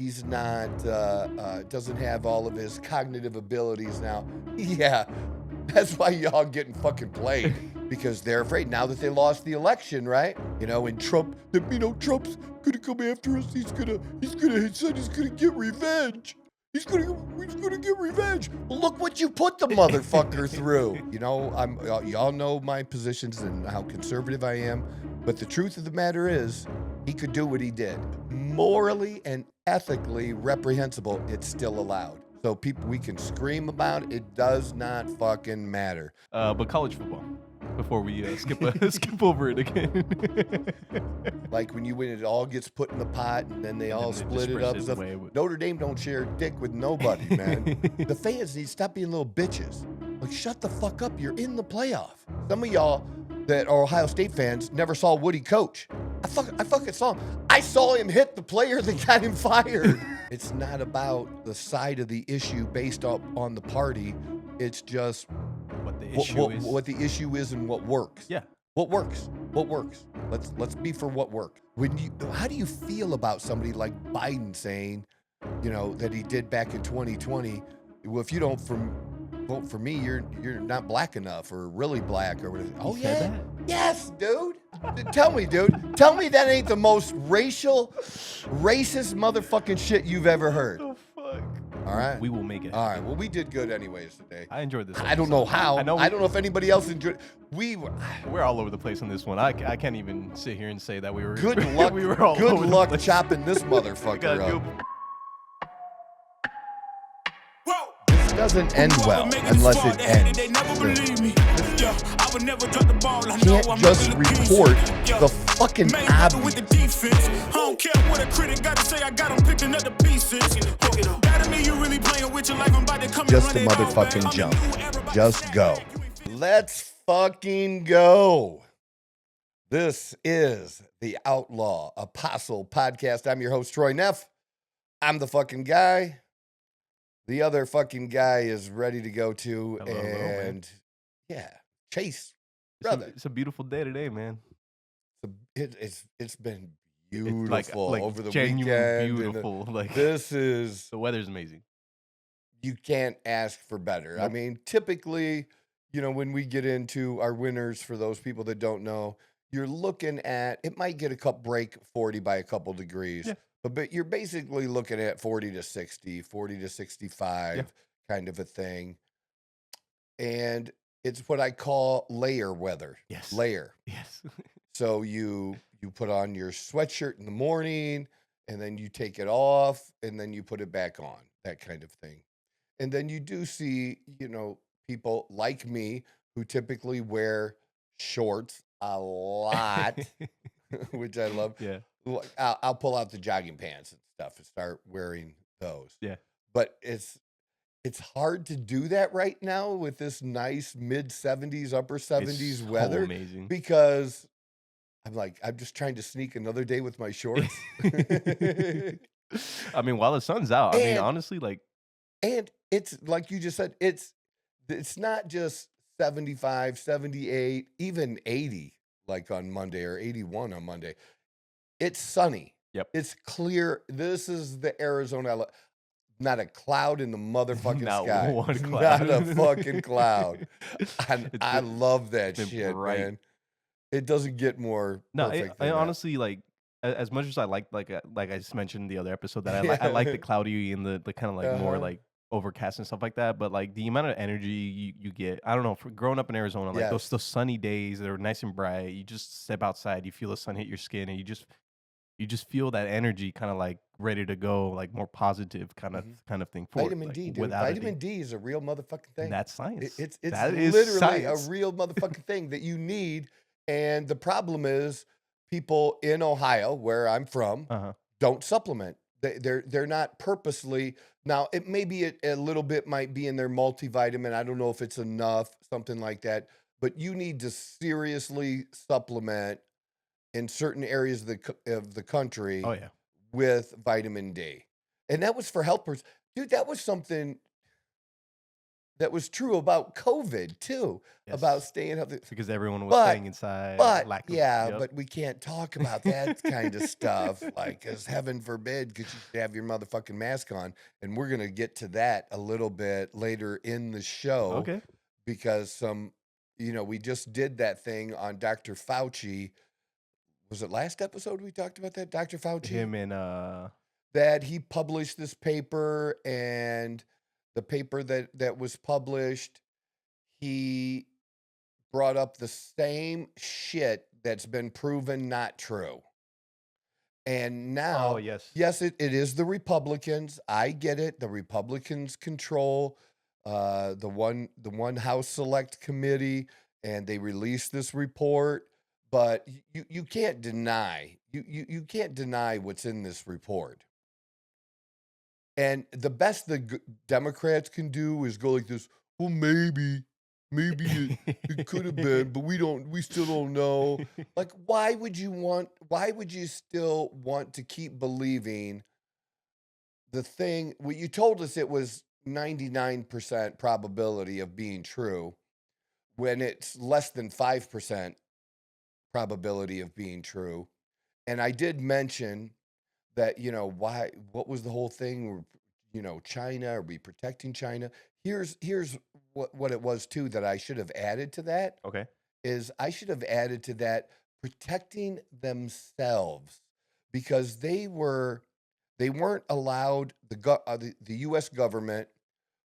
He's not, doesn't have all of his cognitive abilities now. Yeah, that's why y'all getting fucking played because they're afraid now that they lost the election, right? And Trump's gonna come after us. He said he's gonna get revenge. He's gonna get revenge. Well, look what you put the motherfucker through. Y'all know my positions and how conservative I am, but the truth of the matter is, he could do what he did. Morally and ethically reprehensible, it's still allowed. So we can scream about it. It does not fucking matter. But college football, before we skip over it again. Like when you win, it all gets put in the pot, and then they all split it up. Stuff. Notre Dame don't share dick with nobody, man. The fans need to stop being little bitches. Like, shut the fuck up. You're in the playoff. Some of y'all that are Ohio State fans never saw Woody coach. I fucking saw him. I saw him hit the player that got him fired. It's not about the side of the issue based on the party. It's just what the issue is. What the issue is and what works. Yeah. What works? What works? Let's be for what worked. How do you feel about somebody like Biden saying, that he did back in 2020? Well, if you don't vote for me, you're not black enough or really black or whatever. Oh yeah, that? Yes, dude. Tell me, dude. Tell me that ain't the most racist motherfucking shit you've ever heard. Oh fuck. All right. We will make it. All right. Well, we did good anyways today. I enjoyed this. I don't know how. I don't know if anybody else enjoyed. We're all over the place on this one. I can't even sit here and say that we were. Good luck. We were all good over luck the place. chopping this motherfucker up. Doesn't end well unless it ends. Can't just report the fucking obvious. I don't care what a critic got to say. I got them picking up the pieces. That mean you really playing with your life. I'm about to come. Just a motherfucking jump. Just go. Let's fucking go. This is the Outlaw Apostle Podcast. I'm your host, Troy Neff. I'm the fucking guy. The other fucking guy is ready to go too. Hello, yeah, Chase, brother. It's a beautiful day today, man. It's been beautiful like over the genuine weekend. Beautiful. The weather's amazing. You can't ask for better. Nope. I mean, typically, when we get into our winters, for those people that don't know, you're looking at, it might get break 40 by a couple degrees. Yeah. But you're basically looking at 40 to 60, 40 to 65 kind of a thing. And it's what I call layer weather. Yes. Layer. Yes. So you put on your sweatshirt in the morning, and then you take it off, and then you put it back on, that kind of thing. And then you do see, people like me who typically wear shorts a lot, which I love. Yeah. I'll pull out the jogging pants and stuff and start wearing those. Yeah. But it's hard to do that right now with this nice mid 70s, upper 70s so weather. Amazing. Because I'm just trying to sneak another day with my shorts. I mean, while the sun's out, honestly, and it's like you just said, it's not just 75, 78, even 80, like on Monday, or 81 on Monday. It's sunny. Yep. It's clear. This is the Arizona. Not a cloud in the motherfucking sky. One cloud. Not a fucking cloud. I love that shit, bright. Man. It doesn't get more. No, perfect I than honestly as much as I like I just mentioned in the other episode that I like the cloudy and the kind of more overcast and stuff like that, but the amount of energy you get, I don't know, for growing up in Arizona, those sunny days that are nice and bright, you just step outside, you feel the sun hit your skin, and you just feel that energy kind of ready to go, more positive kind of thing. Vitamin D, dude. Vitamin D is a real motherfucking thing. That's science. It's literally science. A real motherfucking thing that you need. And the problem is, people in Ohio, where I'm from, don't supplement. They're not purposely. Now, it may be a little bit might be in their multivitamin. I don't know if it's enough, something like that. But you need to seriously supplement in certain areas of the country with vitamin D. And that was for health purposes. Dude, that was something that was true about COVID too, about Yes. staying healthy. Because everyone was But staying inside. but Lack of, yeah, yep. but we can't talk about that kind of stuff, like, because heaven forbid, because you should have your motherfucking mask on, and we're gonna get to that a little bit later in the show, Okay. because we just did that thing on Dr. Fauci. Was it last episode we talked about that, Dr. Fauci? Him and That he published this paper, and the paper that was published, he brought up the same shit that's been proven not true. And now, oh yes. yes, it is the Republicans. I get it. The Republicans control the one House Select Committee, and they released this report. But you can't deny you can't deny what's in this report. And the best the Democrats can do is go like this. Well, maybe it could have been, but we still don't know. Like, why would you still want to keep believing the thing? Well, you told us it was 99% probability of being true when it's less than 5% probability of being true. And I did mention that, what was the whole thing? China, are we protecting China? Here's what it was too that I should have added to that. Okay. Is I should have added to that protecting themselves, because they weren't allowed, the US government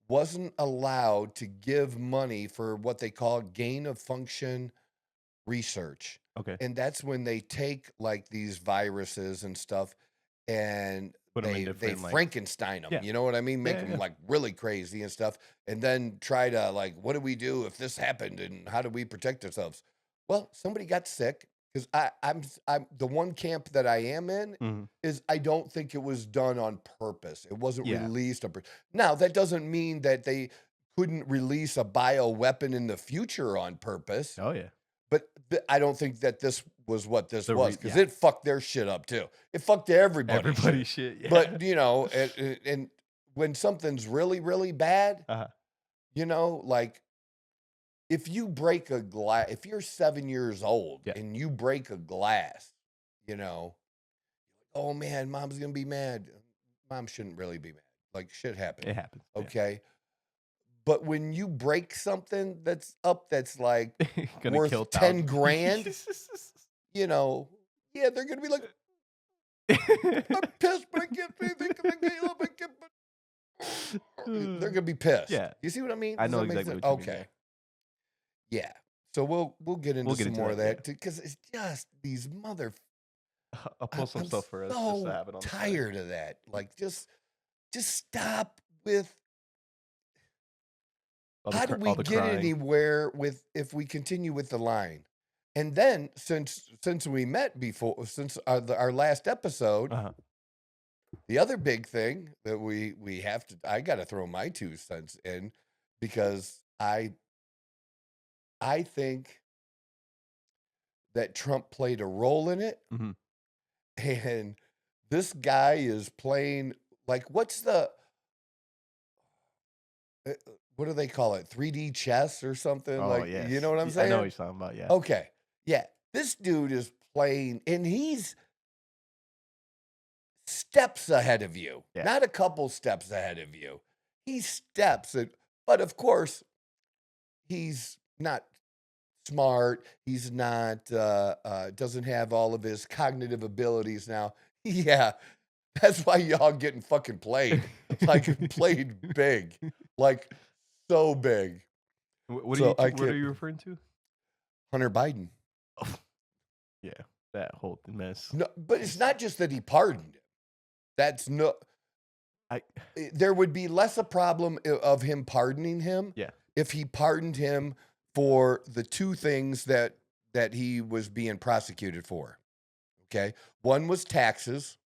wasn't allowed to give money for what they call gain of function research. Okay. And that's when they take like these viruses and stuff, and Put 'em in they different, like- Frankenstein them. Yeah. You know what I mean? Make Yeah, them yeah. like really crazy and stuff, and then try to like, what do we do if this happened, and how do we protect ourselves? Well, somebody got sick, because I'm the one camp that I am in Mhm. is I don't think it was done on purpose. It wasn't Yeah. released on purpose. Now that doesn't mean that they couldn't release a bioweapon in the future on purpose. Oh yeah. But I don't think that this was what this The was, re- because yeah. it fucked their shit up too. It fucked everybody's Everybody's shit. shit. Yeah. But and when something's really, really bad, Uh-huh. like if you break a glass, if you're 7 years old Yeah. and you break a glass, oh man, mom's gonna be mad. Mom shouldn't really be mad. Like, shit happens. It happens. yeah. Okay. But when you break something that's like Gonna worth kill 10 thousands. grand, yeah, they're gonna be like, I'm pissed, but I can't say anything because I can't help it. They're gonna be pissed. Yeah. You see what I mean? I Does know that make exactly sense? what you mean, Okay. Yeah. So we'll get into We'll get some into more that, of that, because it's just these mother. I'll pull some I'm stuff for us just so to have it on the side. tired of that. Like, just stop with. All the How do cr- we all the get crying. anywhere if we continue with the line? And then since we met before, since our last episode, Uh-huh. the other big thing that we have to, I got to throw my 2 cents in, because I think that Trump played a role in it, Mhm. and this guy is playing like, what's the what do they call it? 3D chess or something? Oh Like, yes. you know what I'm I saying? know what you're talking about. Yeah. Okay. Yeah. This dude is playing, and he's steps ahead of you, Yeah. not a couple steps ahead of you. He steps it, but of course, he's not smart. He's not, doesn't have all of his cognitive abilities now. Yeah. That's why y'all getting fucking played. Like, played big. Like, so big. What So are I you? What are can't- you referring to? Hunter Biden. Yeah, that whole mess. No, but it's not just that he pardoned him. That's no. I There would be less a problem of him pardoning him yeah. if he pardoned him for the 2 things that he was being prosecuted for. Okay, one was taxes,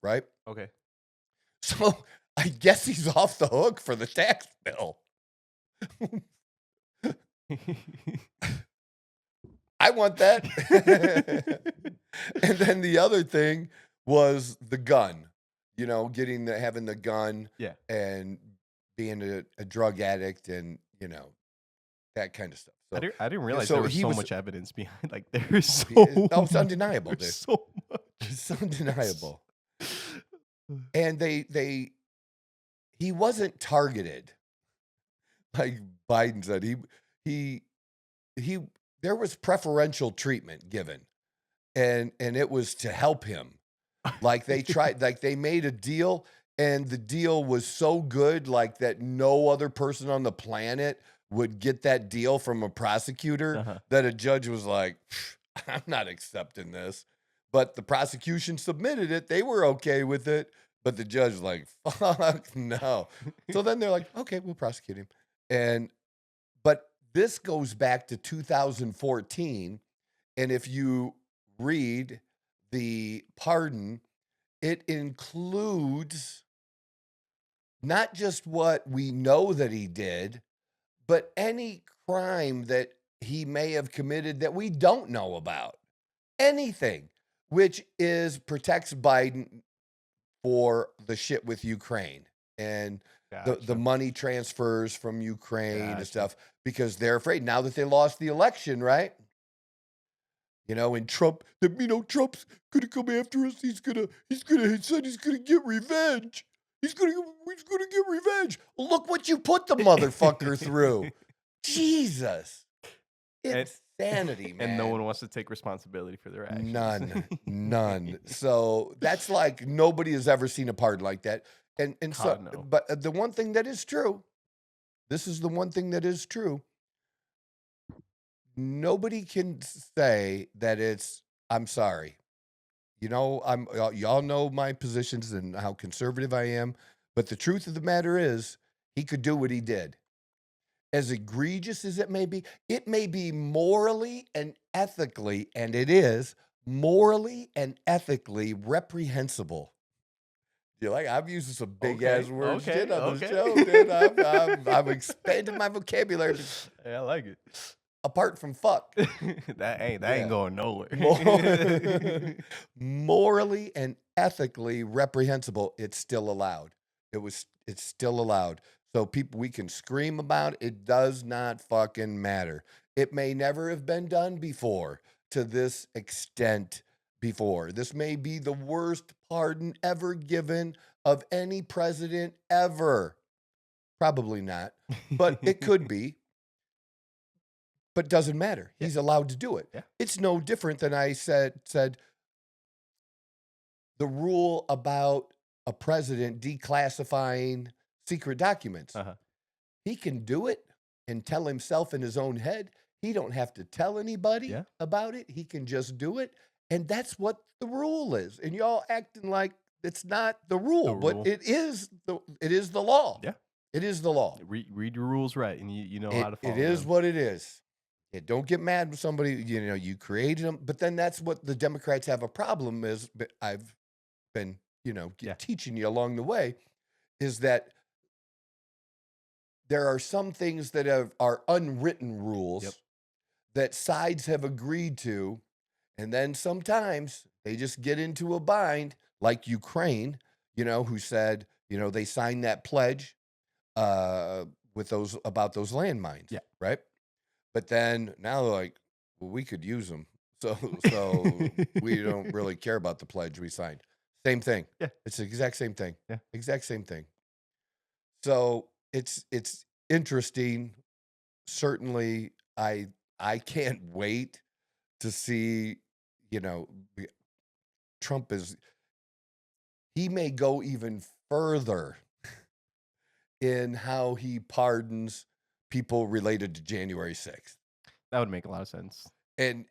right? Okay. So I guess he's off the hook for the tax bill. I want that. And then the other thing was the gun, having the gun Yeah. and being a drug addict and, that kind of stuff. So, I didn't realize so there was he so was- much evidence behind. Like there's so it's undeniable, dude. there's so much. It's undeniable. And he wasn't targeted like Biden said. He there was preferential treatment given, and it was to help him. Like they tried, like they made a deal, and the deal was so good, like that no other person on the planet would get that deal from a prosecutor, that a judge was like, I'm not accepting this. But the prosecution submitted it. They were okay with it. But the judge was like, fuck no. So then they're like, okay, we'll prosecute him. But this goes back to 2014. And if you read the pardon, it includes not just what we know that he did, but any crime that he may have committed that we don't know about. Anything, which protects Biden for the shit with Ukraine and the money transfers from Ukraine and stuff, because they're afraid now that they lost the election, right? And Trump's gonna come after us. He said he's gonna get revenge. He's gonna get revenge. Look what you put the motherfucker through. Jesus. Insanity, man. And no one wants to take responsibility for their actions. None. So that's like nobody has ever seen a pardon like that. And so, no. But the one thing that is true, this is the one thing that is true. Nobody can say that I'm sorry. Y'all know my positions and how conservative I am. But the truth of the matter is, he could do what he did. As egregious as it may be morally and ethically, and it is morally and ethically reprehensible. You're like, I'm using some big ass words shit on the show, dude. I'm expanding my vocabulary. Hey, I like it. Apart from fuck. that ain't going nowhere. Morally and ethically reprehensible, it's still allowed. It's still allowed. So we can scream about it. It does not fucking matter. It may never have been done before to this extent before. This may be the worst pardon ever given of any president ever. Probably not, but it could be. But doesn't matter. He's allowed to do it. Yeah. It's no different than I said the rule about a president declassifying secret documents. He can do it and tell himself in his own head. He don't have to tell anybody about it. He can just do it. And that's what the rule is. And y'all acting like it's not the rule, but it is the law. Yeah. It is the law. Read your rules right, and you know how to follow it is them. what it is. Yeah, don't get mad with somebody, you created them. But then that's what the Democrats have a problem is. But I've been, teaching you along the way, is that there are some things that are unwritten rules that sides have agreed to. And then sometimes they just get into a bind, like Ukraine, who said, they signed that pledge with about those landmines. Yeah. Right. But then now they're like, well, we could use them. So we don't really care about the pledge we signed. Same thing. Yeah. It's the exact same thing. Yeah. Exact same thing. So it's interesting. Certainly, I can't wait to see, Trump he may go even further in how he pardons people related to January 6th. That would make a lot of sense. And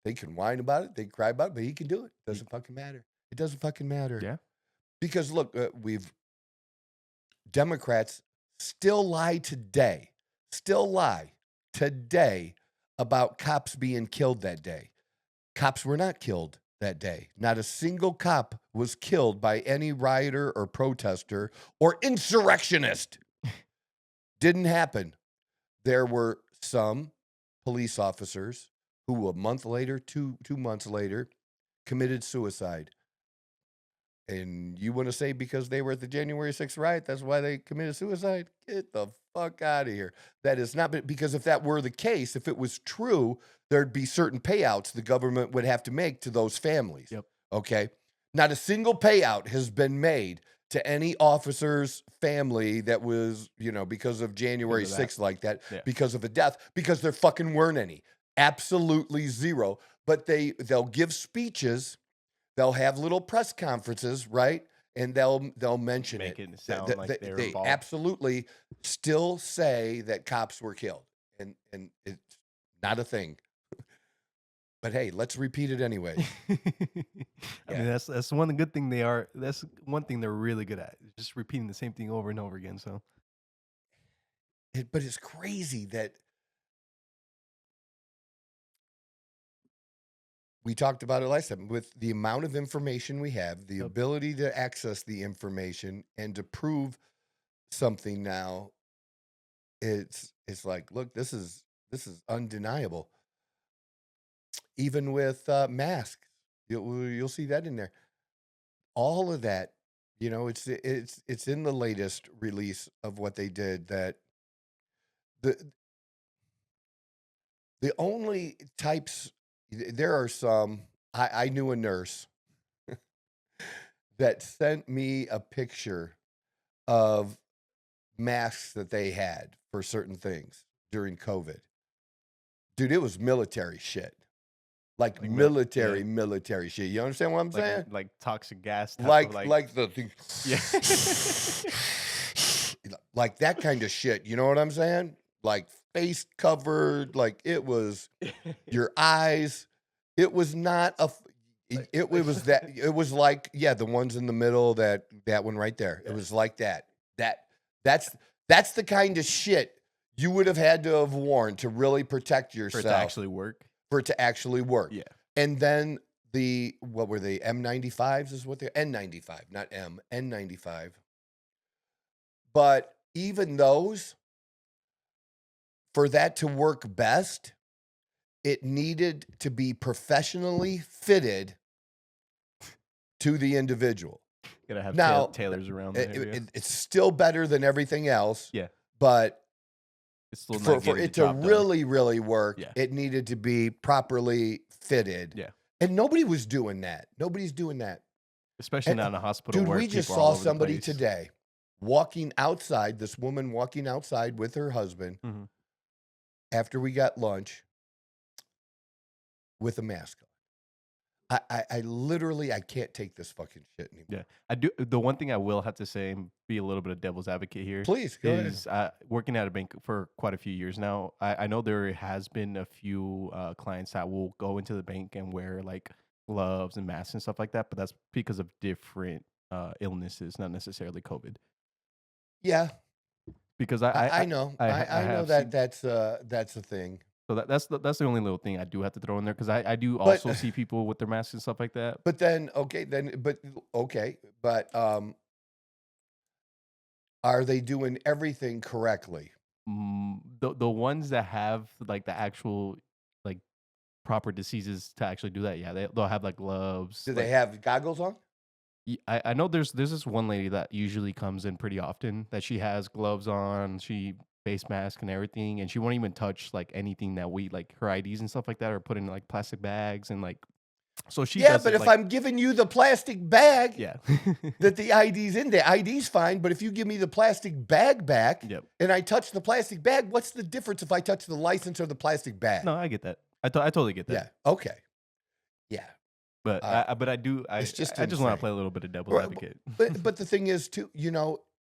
they can whine about it, they can cry about it, but he can do it. Doesn't fucking matter. It doesn't fucking matter. Yeah. Because look, Democrats still lie today about cops being killed that day. Cops were not killed that day. Not a single cop was killed by any rioter or protester or insurrectionist. Didn't happen. There were some police officers who a month later, two months later, committed suicide. And you want to say because they were at the January 6th riot, that's why they committed suicide? Get the fuck out of here. That is not, because if that were the case, if it was true, there'd be certain payouts the government would have to make to those families. Yep. Okay. Not a single payout has been made to any officer's family that was, because of January 6th like that, because of a death, because there fucking weren't any. Absolutely zero. But they'll give speeches. They'll have little press conferences, right? And they'll mention Make it. it sound like they're they involved. absolutely still say that cops were killed, and it's not a thing. But hey, let's repeat it anyway. I mean, that's one good thing they are. That's one thing they're really good at, just repeating the same thing over and over again. So, but it's crazy that we talked about it last time, with the amount of information we have, the ability to access the information and to prove something now. It's like, look, this is undeniable. Even with masks, you'll see that in there. All of that, it's in the latest release of what they did. That the only types, there are some. I knew a nurse that sent me a picture of masks that they had for certain things during COVID. Dude, it was military shit. Like military shit. You understand what I'm saying? Like toxic gas. Like the thing. Yeah. Like that kind of shit. You know what I'm saying? Like face covered. Like it was your eyes. It was not a. It was that. It was like, the ones in the middle. That one right there. It was like that. That's the kind of shit you would have had to have worn to really protect yourself. For it to actually work. For it to actually work. Yeah. And then what were they? M95s is what they're, N95, not M, N95. But even those, for that to work best, it needed to be professionally fitted to the individual. Gotta have tailors around there. It's still better than everything else. Yeah. But it's still for it to really, really work, Yeah. it needed to be properly fitted. Yeah. And nobody was doing that. Nobody's doing that. Especially not in a hospital. Dude, where we just people are all saw over the somebody place. today walking outside, this woman walking outside with her husband after we got lunch with a mask on. I literally, I can't take this fucking shit anymore. Yeah, I do. The one thing I will have to say and be a little bit of devil's advocate here. Please, go is working at a bank for quite a few years now. I know there has been a few clients that will go into the bank and wear like gloves and masks and stuff like that, but that's because of different illnesses, not necessarily COVID. Yeah, because I know. I know that that's a thing. So that's the only little thing I do have to throw in there, because I do also see people with their masks and stuff like that. But then are they doing everything correctly? The ones that have like the actual like proper diseases to actually do that, they'll have like gloves. Do they have goggles on? I know there's this one lady that usually comes in pretty often that she has gloves on, she face mask and everything, and she won't even touch like anything that we like her IDs and stuff like that are put in like plastic bags and like. So she does but it, if like, I'm giving you the plastic bag, that the ID's in, the ID's fine. But if you give me the plastic bag back, and I touch the plastic bag, what's the difference if I touch the license or the plastic bag? No, I get that. I totally get that. Yeah. Okay. Yeah. But I just want to play a little bit of devil's advocate. But the thing is too,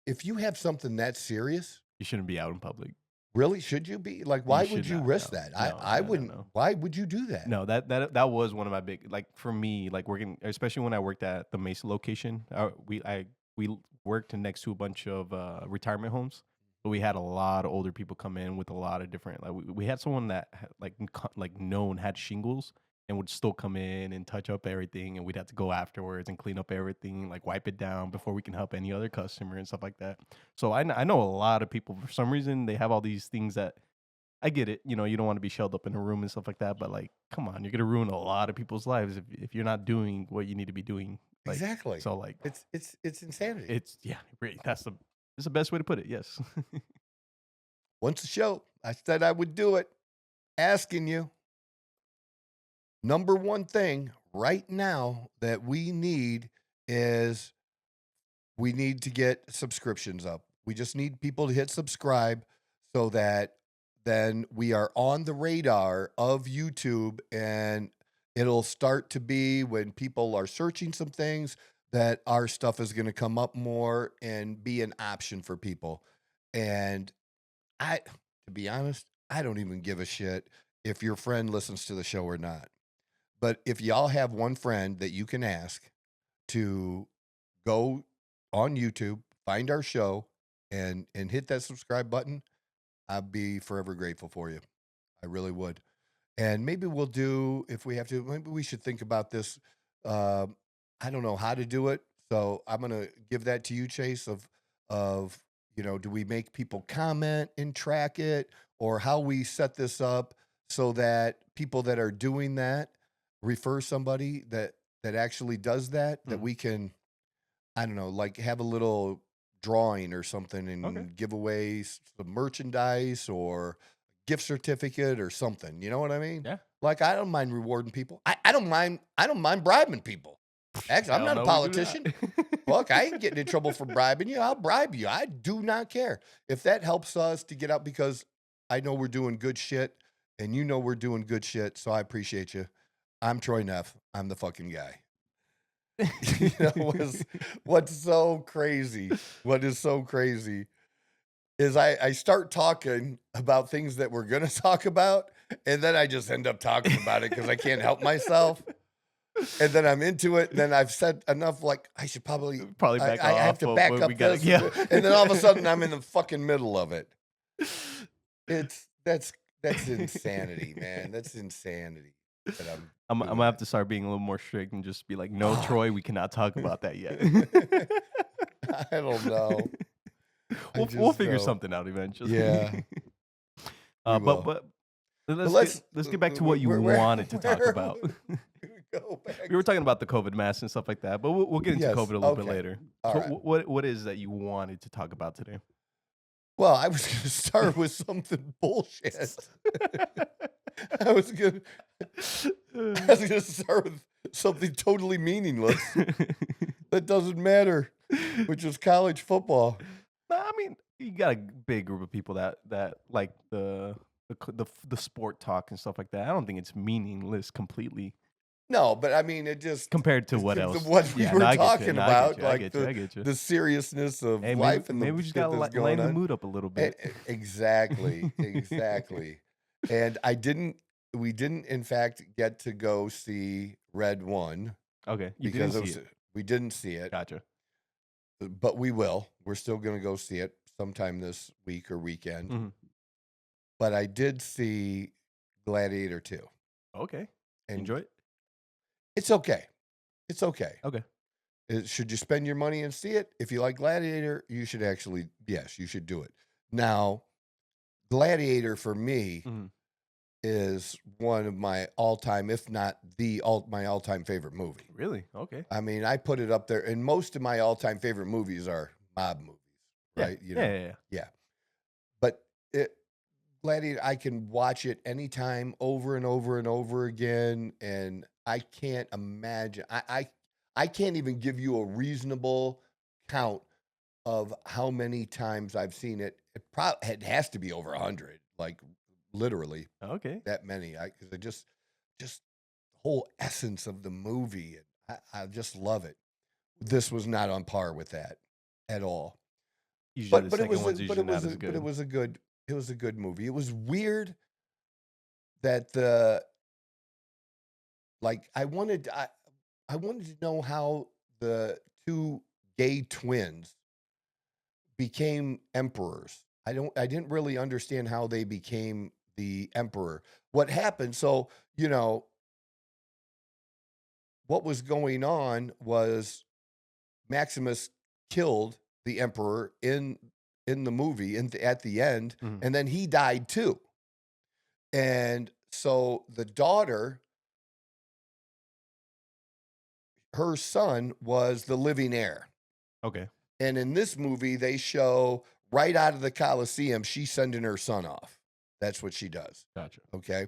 if you have something that serious, you shouldn't be out in public. Really? Should you be? Like, why would you risk that? I wouldn't. No. Why would you do that? No, that was one of my big, like, for me, like working, especially when I worked at the Mesa location. We worked next to a bunch of retirement homes. So we had a lot of older people come in with a lot of different, like we had someone that had shingles and would still come in and touch up everything, and we'd have to go afterwards and clean up everything, like wipe it down before we can help any other customer and stuff like that. So I know a lot of people, for some reason, they have all these things that, I get it, you don't want to be shelled up in a room and stuff like that, but like, come on, you're going to ruin a lot of people's lives if you're not doing what you need to be doing. Like, exactly. So like It's insanity. it's that's the best way to put it. Yes. Once a show, I said I would do it. Asking you, number one thing right now that we need is we need to get subscriptions up. We just need people to hit subscribe so that then we are on the radar of YouTube, and it'll start to be when people are searching some things that our stuff is going to come up more and be an option for people. And to be honest, I don't even give a shit if your friend listens to the show or not. But if y'all have one friend that you can ask to go on YouTube, find our show, and hit that subscribe button, I'd be forever grateful for you. I really would. And maybe we'll do, if we have to, maybe we should think about this. I don't know how to do it, so I'm gonna give that to you, Chase. Of do we make people comment and track it, or how we set this up so that people that are doing that refer somebody that actually does that we can, I don't know, like have a little drawing or something and give away some merchandise or gift certificate or something. You know what I mean? Yeah. Like, I don't mind rewarding people. I don't mind bribing people. Actually, I'm not a politician. Look, I ain't getting in trouble for bribing you. I'll bribe you. I do not care. If that helps us to get out, because I know we're doing good shit and we're doing good shit. So I appreciate you. I'm Troy Neff. I'm the fucking guy. What's so crazy? What is so crazy is I start talking about things that we're going to talk about, and then I just end up talking about it because I can't help myself. And then I'm into it. And then I've said enough, like I should probably back I have to back up this. And then all of a sudden I'm in the fucking middle of it. That's insanity, man. That's insanity. I'm gonna have to start being a little more strict and just be like, no, Troy, we cannot talk about that yet. I don't know. We'll figure something out eventually. Yeah. But let's get back to what you wanted to talk about. We were talking about the COVID mask and stuff like that, but we'll get into COVID a little bit later. All so right. What is that you wanted to talk about today? Well, I was going to start with something bullshit. I was going to start with something totally meaningless that doesn't matter, which is college football. I mean, you got a big group of people that like the sport talk and stuff like that. I don't think it's meaningless completely. No, but I mean, it just compared to what else? What we were talking about, I get you. The seriousness of Maybe life and we just gotta lighten the mood up a little bit. Exactly. And we didn't, in fact, get to go see Red One. Okay, we didn't see it. Gotcha. But we will. We're still going to go see it sometime this week or weekend. Mm-hmm. But I did see Gladiator 2. Okay. And enjoy it? It's okay. It's okay. Okay. Should you spend your money and see it? If you like Gladiator, you should you should do it. Now, Gladiator for me is one of my all-time, if not my all-time favorite movie. Really? Okay. I mean, I put it up there, and most of my all-time favorite movies are mob movies, right? Yeah. But Gladiator, I can watch it anytime, over and over and over again, and I can't imagine. I can't even give you a reasonable count of how many times I've seen it. It has to be over 100, like literally. Okay. That many, because it just the whole essence of the movie. I just love it. This was not on par with that at all. But it was a good movie. It was weird that I wanted to know how the two gay twins became emperors. I didn't really understand how they became the emperor. What happened? So, what was going on was Maximus killed the emperor in the movie at the end, and then he died too. And so the daughter, her son was the living heir. Okay. And in this movie, they show right out of the Coliseum, she's sending her son off. That's what she does. Gotcha. Okay.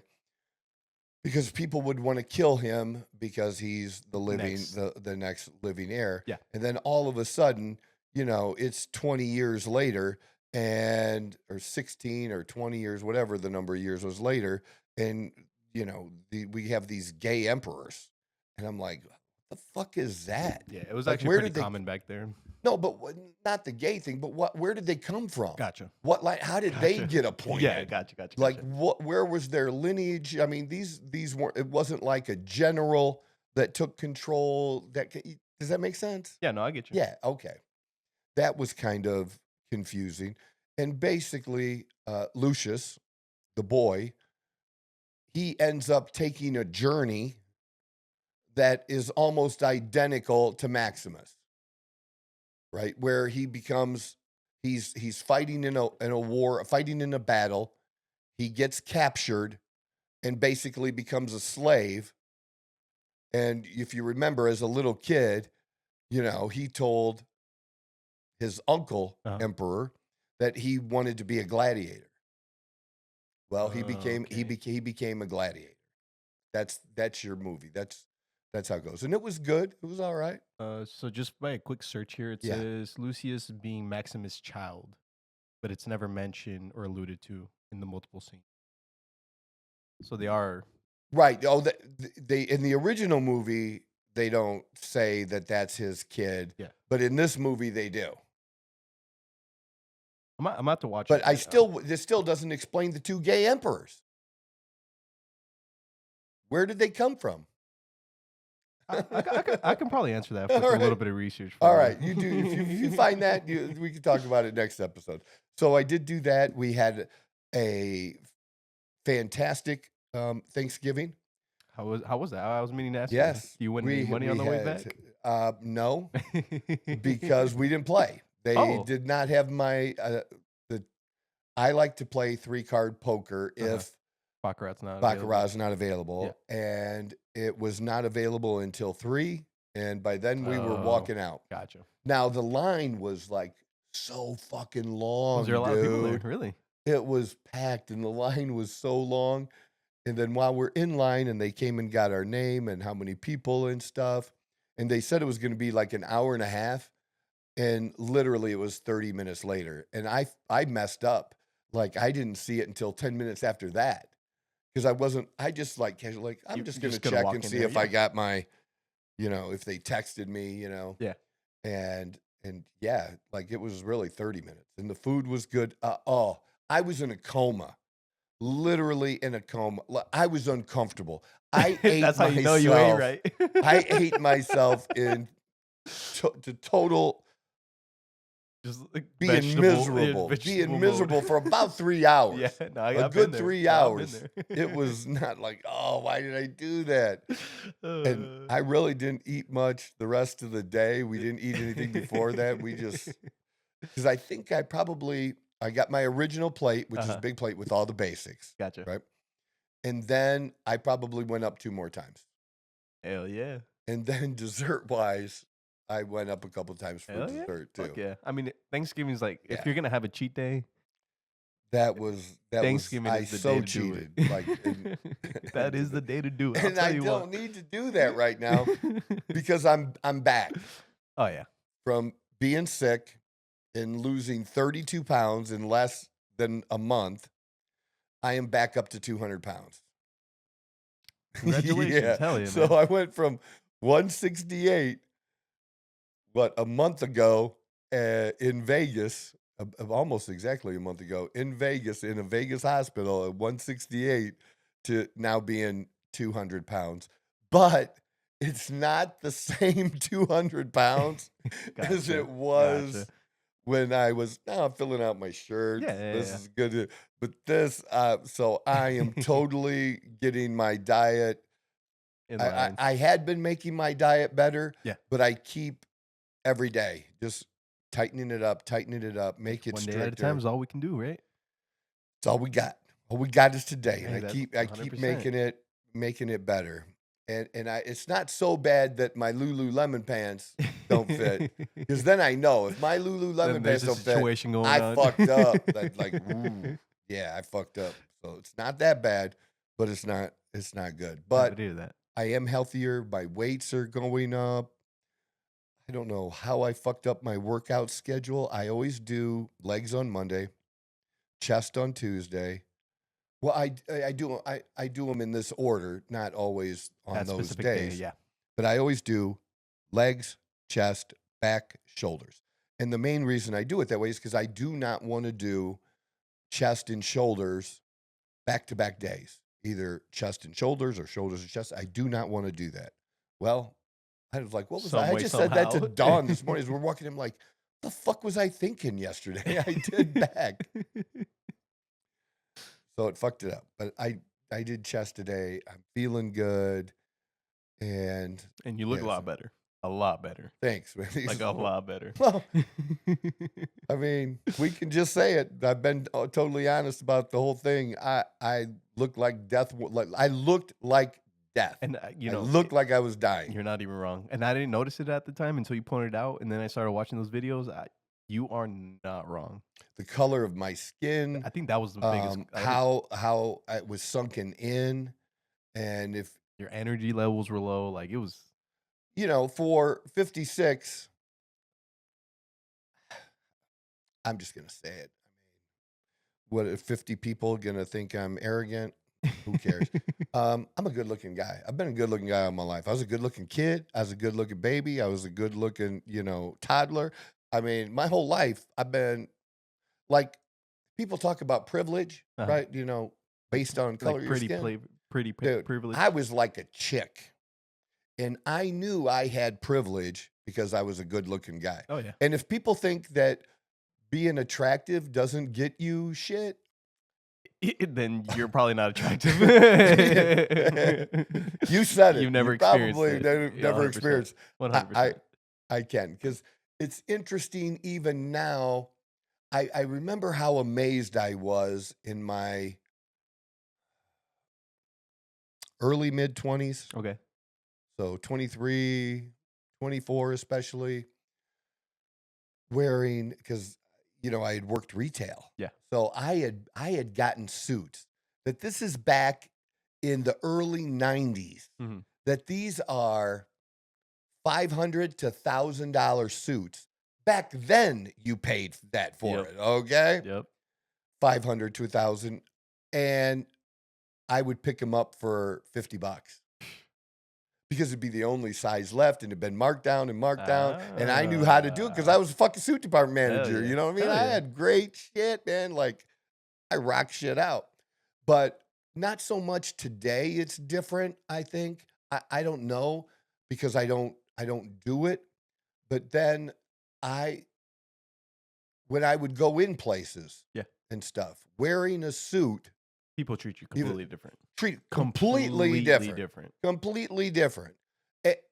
Because people would want to kill him because he's the next living heir. Yeah. And then all of a sudden, it's 20 years later or 16 or 20 years, whatever the number of years was later. And, we have these gay emperors. And I'm like, what the fuck is that? Yeah, it was Like, actually pretty common back there. No, but not the gay thing, but where did they come from? Gotcha. How did they get appointed? Yeah, gotcha. Like where was their lineage? I mean, these weren't, it wasn't like a general that took control. Does that make sense? Yeah, no, I get you. Yeah, okay. That was kind of confusing. And basically, Lucius, the boy, he ends up taking a journey that is almost identical to Maximus. Right, where he becomes, he's fighting in a war, fighting in a battle. He gets captured and basically becomes a slave. And if you remember, as a little kid, he told his uncle emperor that he wanted to be a gladiator. Well, he became a gladiator. That's your movie. That's how it goes. And it was good. It was all right. So just by a quick search here, it says Lucius being Maximus' child, but it's never mentioned or alluded to in the multiple scenes. So they are right. Oh, they in the original movie they don't say that that's his kid. Yeah. But in this movie they do. I'm about to watch but it. But this still doesn't explain the two gay emperors. Where did they come from? I can probably answer that with a little bit of research. All right, you do. If you find that, we can talk about it next episode. So I did do that. We had a fantastic Thanksgiving. How was that? I was meaning to ask. Yes. You win any money on the way back? No, because we didn't play. They did not have my. I like to play 3-card poker if Baccarat's not available, and it was not available until 3, and by then we were walking out. Gotcha. Now the line was like so fucking long. Was there a lot of people there? Really? It was packed, and the line was so long. And then while we're in line, and they came and got our name and how many people and stuff, and they said it was going to be like an hour and a half, and literally it was 30 minutes later, and I messed up. Like I didn't see it until 10 minutes after that. Because I just like I'm just going to check and see if I got my, if they texted me, Yeah. And yeah, like it was really 30 minutes and the food was good. I was in a coma, literally in a coma. I was uncomfortable. I ate That's myself. How you know you ate right. I ate myself to total. Just like being miserable for about 3 hours. Yeah, no, a good 3 hours. It was not like, why did I do that? And I really didn't eat much the rest of the day. We didn't eat anything before that. We just, because I think I got my original plate, which is a big plate with all the basics. Gotcha. Right. And then I probably went up 2 more times. Hell yeah. And then dessert wise, I went up a couple times for dessert too. Yeah, I mean Thanksgiving's like if you're gonna have a cheat day. Thanksgiving is the day to cheated. Do it. Like that is the day to do it. And I don't need to do that right now because I'm back. Oh yeah, from being sick and losing 32 pounds in less than a month, I am back up to 200 pounds. Congratulations, hell yeah, man. So I went from 168. A month ago in Vegas, almost exactly a month ago in Vegas, in a Vegas hospital at 168 to now being 200 pounds. But it's not the same 200 pounds as it was when I was, I'm filling out my shirts. This is good. But this, so I am totally getting my diet. I had been making my diet better, but I keep every day, just tightening it up, make it stricter. One day at a time is all we can do, right? It's all we got. All we got is today, and I keep 100%. making it better. and it's not so bad that my Lululemon pants don't fit, because then I know if my Lululemon There's pants a don't fit, situation going I on. fucked up. Ooh, yeah, I fucked up. So it's not that bad, but it's not good. But do that. I am healthier. My weights are going up. I don't know how I fucked up my workout schedule. I always do legs on Monday, chest on Tuesday. Well, I do them in this order, not always on That those specific days. day, yeah. But I always do legs, chest, back, shoulders. And the main reason I do it that way is because I do not want to do chest and shoulders back-to-back days, either chest and shoulders or shoulders and chest. I do not want to do that. Well, I was like, what was Some I way, just said that to somehow. Dawn this morning as we're walking. I'm like, the fuck was I thinking yesterday? I did back. So it fucked it up. But I did chest today. I'm feeling good. And And you look a lot better. A lot better. Thanks, man. Like a lot better. Well, I mean, we can just say it. I've been totally honest about the whole thing. I looked like death. I looked like death. And I looked like I was dying. You're not even wrong. And I didn't notice it at the time until you pointed it out. And then I started watching those videos. You are not wrong. The color of my skin. I think that was the biggest. How it was sunken in, and if your energy levels were low, like it was. For 56, I'm just gonna say it. I mean, what are 50 people gonna think I'm arrogant? Who cares? I'm a good-looking guy. I've been a good-looking guy all my life. I was a good-looking kid. I was a good-looking baby. I was a good-looking, toddler. I mean, my whole life, I've been like, people talk about privilege, right? Based on color of your skin. Pretty Dude, privilege. I was like a chick, and I knew I had privilege because I was a good-looking guy. Oh yeah. And if people think that being attractive doesn't get you shit, then you're probably not attractive. You said it. You've never experienced probably it. never experienced. 100%. I can, because it's interesting even now. I remember how amazed I was in my early mid-20s. Okay. So 23, 24 especially, wearing, because I had worked retail. Yeah. So I had gotten suits. That this is back in the early 90s. Mm-hmm. That these are $500 to $1,000 suits. Back then, you paid that for it. Okay. Yep. 500 to 1,000, and I would pick them up for $50 because it'd be the only size left, and it'd been marked down, and I knew how to do it because I was a fucking suit department manager. Yeah. You know what I mean? Hell I yeah. had great shit, man. Like, I rock shit out, but not so much today. It's different, I think. I don't know, because I don't do it. But then when I would go in places, and stuff, wearing a suit, people treat you completely different. Completely different.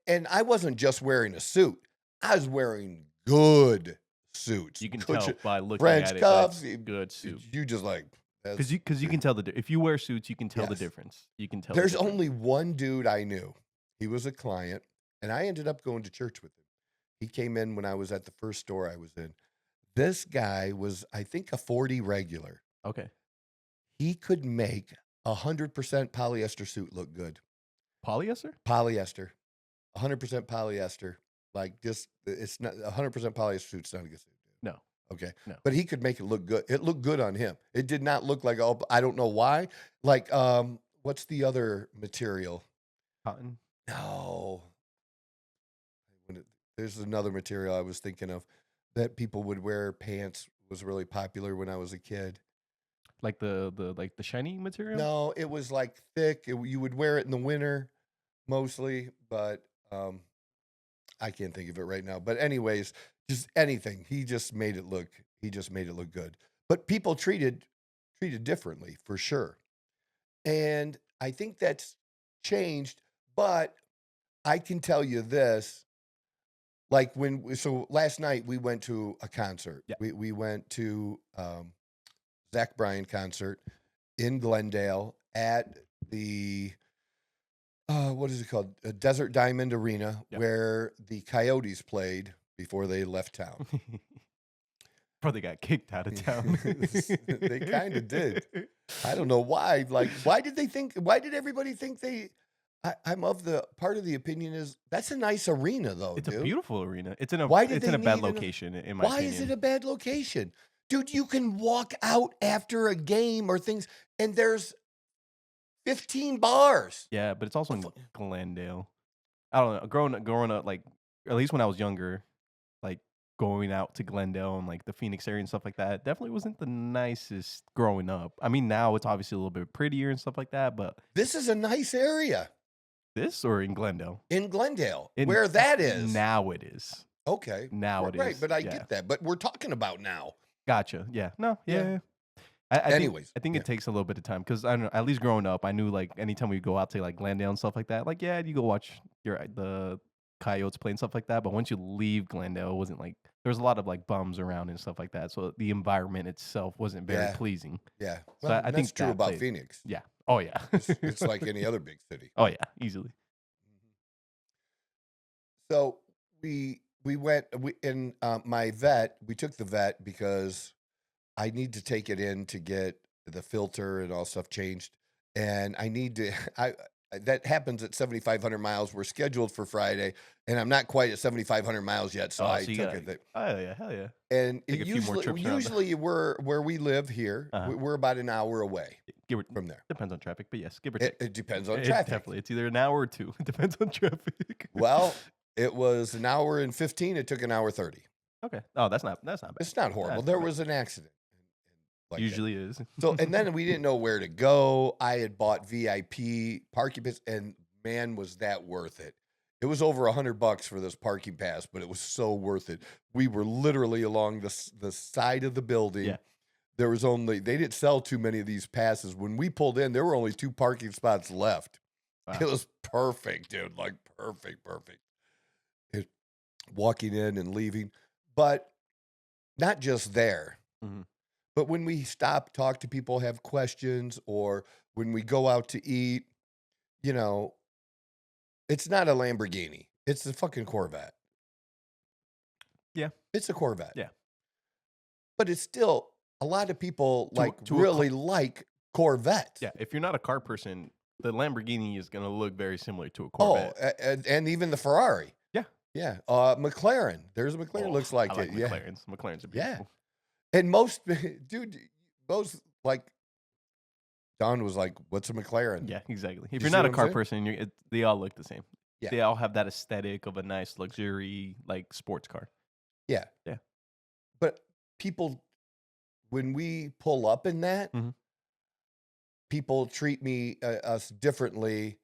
And I wasn't just wearing a suit. I was wearing good suits. You can tell by looking French at it. cuffs, Good suit. You just like, because you can tell if you wear suits, you can tell the difference. You can tell. There's only one dude I knew. He was a client, and I ended up going to church with him. He came in when I was at the first store I was in. This guy was, I think, a 40 regular. Okay. He could make 100% polyester suit look good. Polyester? Polyester. 100% polyester. Like, just, it's not 100% polyester suit's not a good suit. No. Okay. No. But he could make it look good. It looked good on him. It did not look like, I don't know why. Like, what's the other material? Cotton? No. There's another material I was thinking of that people would wear. Pants was really popular when I was a kid. Like the shiny material? No, it was like thick. You would wear it in the winter mostly, but I can't think of it right now. But anyways, just anything. He just made it look good. But people treated differently, for sure. And I think that's changed, but I can tell you this. Like so last night we went to a concert. Yeah. We went to Zach Bryan concert in Glendale at the what is it called? A Desert Diamond Arena, Yep. where the Coyotes played before they left town. Probably got kicked out of town. They kind of did. I don't know why. Like, why did everybody think I'm of the part of the opinion is that's a nice arena though, It's dude. a beautiful arena. It's in Why did a they bad need location, in my Why opinion. is it a bad location? Dude, you can walk out after a game or things and there's 15 bars. Yeah, but it's also in Glendale. I don't know. Growing up, like at least when I was younger, like going out to Glendale and like the Phoenix area and stuff like that, definitely wasn't the nicest growing up. I mean, now it's obviously a little bit prettier and stuff like that, but This is a nice area this or in Glendale, in Glendale, where that is. now it is. Okay. Now it Right, is. but I Yeah. get that. But we're talking about now. Gotcha. Yeah. No. Yeah. Yeah. Anyways, I think it takes a little bit of time because I don't know. At least growing up, I knew like anytime we go out to like Glendale and stuff like that, like yeah, you go watch the Coyotes play and stuff like that. But once you leave Glendale, it wasn't like there was a lot of like bums around and stuff like that. So the environment itself wasn't very Yeah. pleasing. Yeah. So Well, I that's think true that about played- Phoenix. Yeah. Oh yeah. It's like any other big city. Oh yeah. Easily. So we went in my vet. We took the vet because I need to take it in to get the filter and all stuff changed, and I need to. That happens at 7,500 miles. We're scheduled for Friday, and I'm not quite at 7,500 miles yet, so I so you took gotta- it. Oh yeah. Hell yeah. And Take a few more trips around the- usually we're where we live here. Uh-huh. We're about an hour away Give or from there. depends on traffic, but yes, give or take. It depends on It traffic. definitely, it's either an hour or two. It depends on traffic. Well, it was an hour and 15. It took an hour 30. Okay. Oh, that's not bad. It's not horrible. That's There not bad. was an accident. Like that. Usually is. So, and then we didn't know where to go. I had bought VIP parking pass, and man, was that worth it. It was over $100 for this parking pass, but it was so worth it. We were literally along the side of the building. Yeah. There was they didn't sell too many of these passes. When we pulled in, there were only 2 parking spots left. Wow. It was perfect, dude. Like perfect. Walking in and leaving, but not just there. Mhm. But when we stop, talk to people, have questions, or when we go out to eat, you know, it's not a Lamborghini. It's a fucking Corvette. Yeah. It's a Corvette. Yeah. But it's still, a lot of people To a really like Corvettes. Yeah, if you're not a car person, the Lamborghini is going to look very similar to a Oh, Corvette. and even the Ferrari. Yeah. Yeah. McLaren. There's a McLaren. Oh, Looks like I it. like Yeah. McLarens. McLarens are Yeah. beautiful. And most, dude, most like, Don was like, what's a McLaren? Yeah, exactly. If You you're see not a what I'm car saying? person, they all look the same. Yeah. They all have that aesthetic of a nice luxury like sports car. Yeah. Yeah. But people, when we pull up in that, Mhm. people treat us differently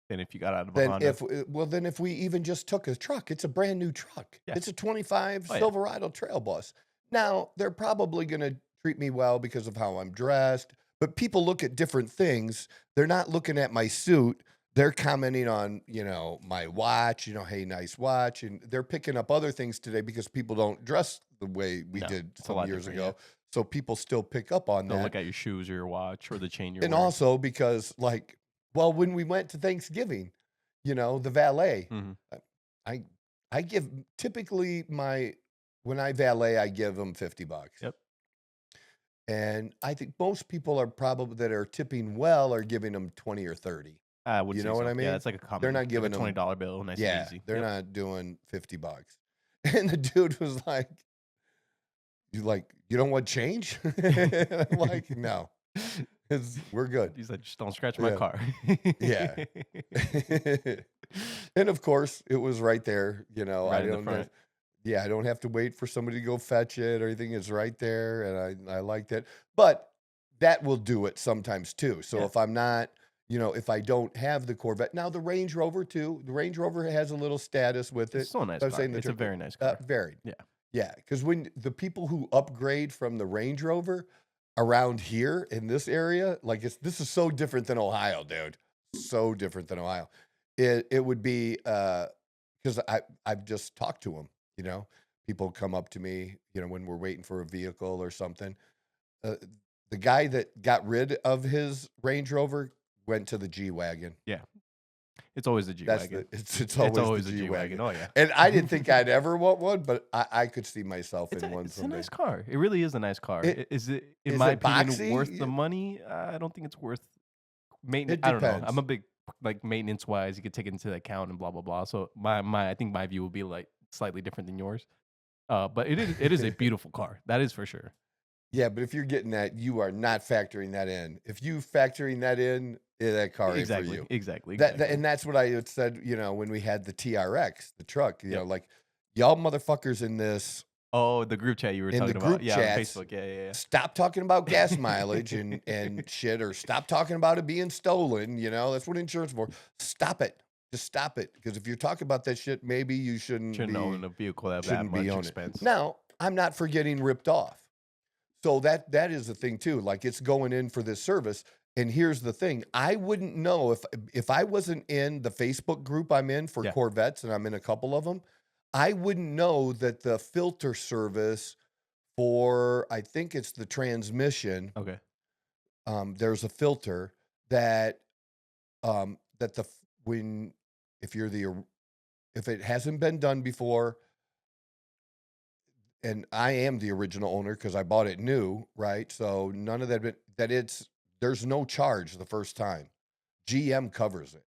And if you got out of a than Honda, than if we even just took a truck. It's a brand new truck. Yeah. It's a 25 Oh, yeah. Silverado Trail Bus. Now, they're probably going to treat me well because of how I'm dressed, but people look at different things. They're not looking at my suit. They're commenting on, my watch, hey, nice watch. And they're picking up other things today because people don't dress the way we No, did it's a some lot years ago. different, So people still pick up on they'll that. look at your shoes or your watch or the chain you're And wearing. also because, when we went to Thanksgiving, the valet, Mhm. I give typically when I valet, I give them $50. Yep. And I think most people are probably that are tipping well are giving them 20 or 30. I would You say know what so. I mean? Yeah, it's like a common. They're not like giving a them- $20 bill, nice Yeah, and easy. they're Yep. not doing $50. And the dude was like, you don't want change? And I'm like, no, we're good. He's like, just don't scratch my Yeah. car. Yeah. And of course, it was right there. Right in the front. I don't have to wait for somebody to go fetch it or anything. It's right there, and I like that. But that will do it sometimes too. So Yeah. if I'm not, if I don't have the Corvette, now the Range Rover too. The Range Rover has a little status with it. It's still a nice I'm car. saying the It's a triple- very nice car. Varied. Yeah. Yeah, because when the people who upgrade from the Range Rover around here in this area, this is so different than Ohio, dude. So different than Ohio. It would be because I've just talked to them. People come up to me, when we're waiting for a vehicle or something. The guy that got rid of his Range Rover went to the G-Wagon. Yeah. It's always the G-Wagon. It's always the G-Wagon. Oh, yeah. And I didn't think I'd ever want one, but I could see myself in one It's a someday. nice car. It really is a nice car. Is it, in is my it opinion, boxy? worth the money? I don't think it's worth maintenance. It I don't know. depends. I'm a big, like, maintenance-wise, you could take it into account and blah, blah, blah. So I think my view will be, like, slightly different than yours. But it is a beautiful car. That is for sure. Yeah, but if you're getting that, you are not factoring that in. If you factoring that in, that car ain't for you. Exactly. And that's what I had said, when we had the TRX, the truck, you Yep. know, like, y'all motherfuckers in this, Oh, the group chat you were in talking the about. group Yeah, on chats, Facebook. Yeah. stop talking about gas mileage and shit, or stop talking about it being stolen. That's what insurance is for. Stop it. Just stop it. Because if you're talking about that shit, maybe you shouldn't own a vehicle that shouldn't much be on expense. it. Now, I'm not for getting ripped off. So that is the thing too. Like, it's going in for this service. And here's the thing. I wouldn't know if I wasn't in the Facebook group I'm in for Corvettes, and I'm in a couple of them, I wouldn't know that the filter service for, I think it's the transmission. Okay. There's a filter that if it hasn't been done before, and I am the original owner because I bought it new, right? So none of that, there's no charge the first time. GM covers it.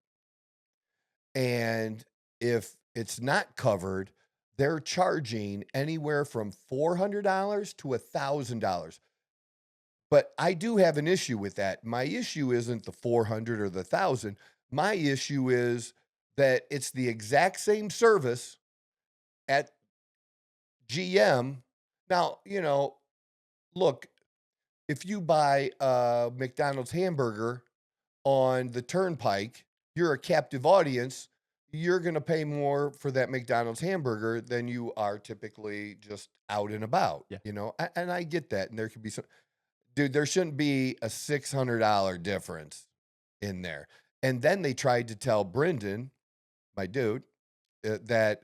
And if it's not covered, they're charging anywhere from $400 to $1,000. But I do have an issue with that. My issue isn't the 400 or the 1,000. My issue is that it's the exact same service at GM. Now, look, if you buy a McDonald's hamburger on the turnpike, you're a captive audience. You're going to pay more for that McDonald's hamburger than you are typically just out and about, and I get that. And there could be there shouldn't be a $600 difference in there. And then they tried to tell Brendan, my dude, that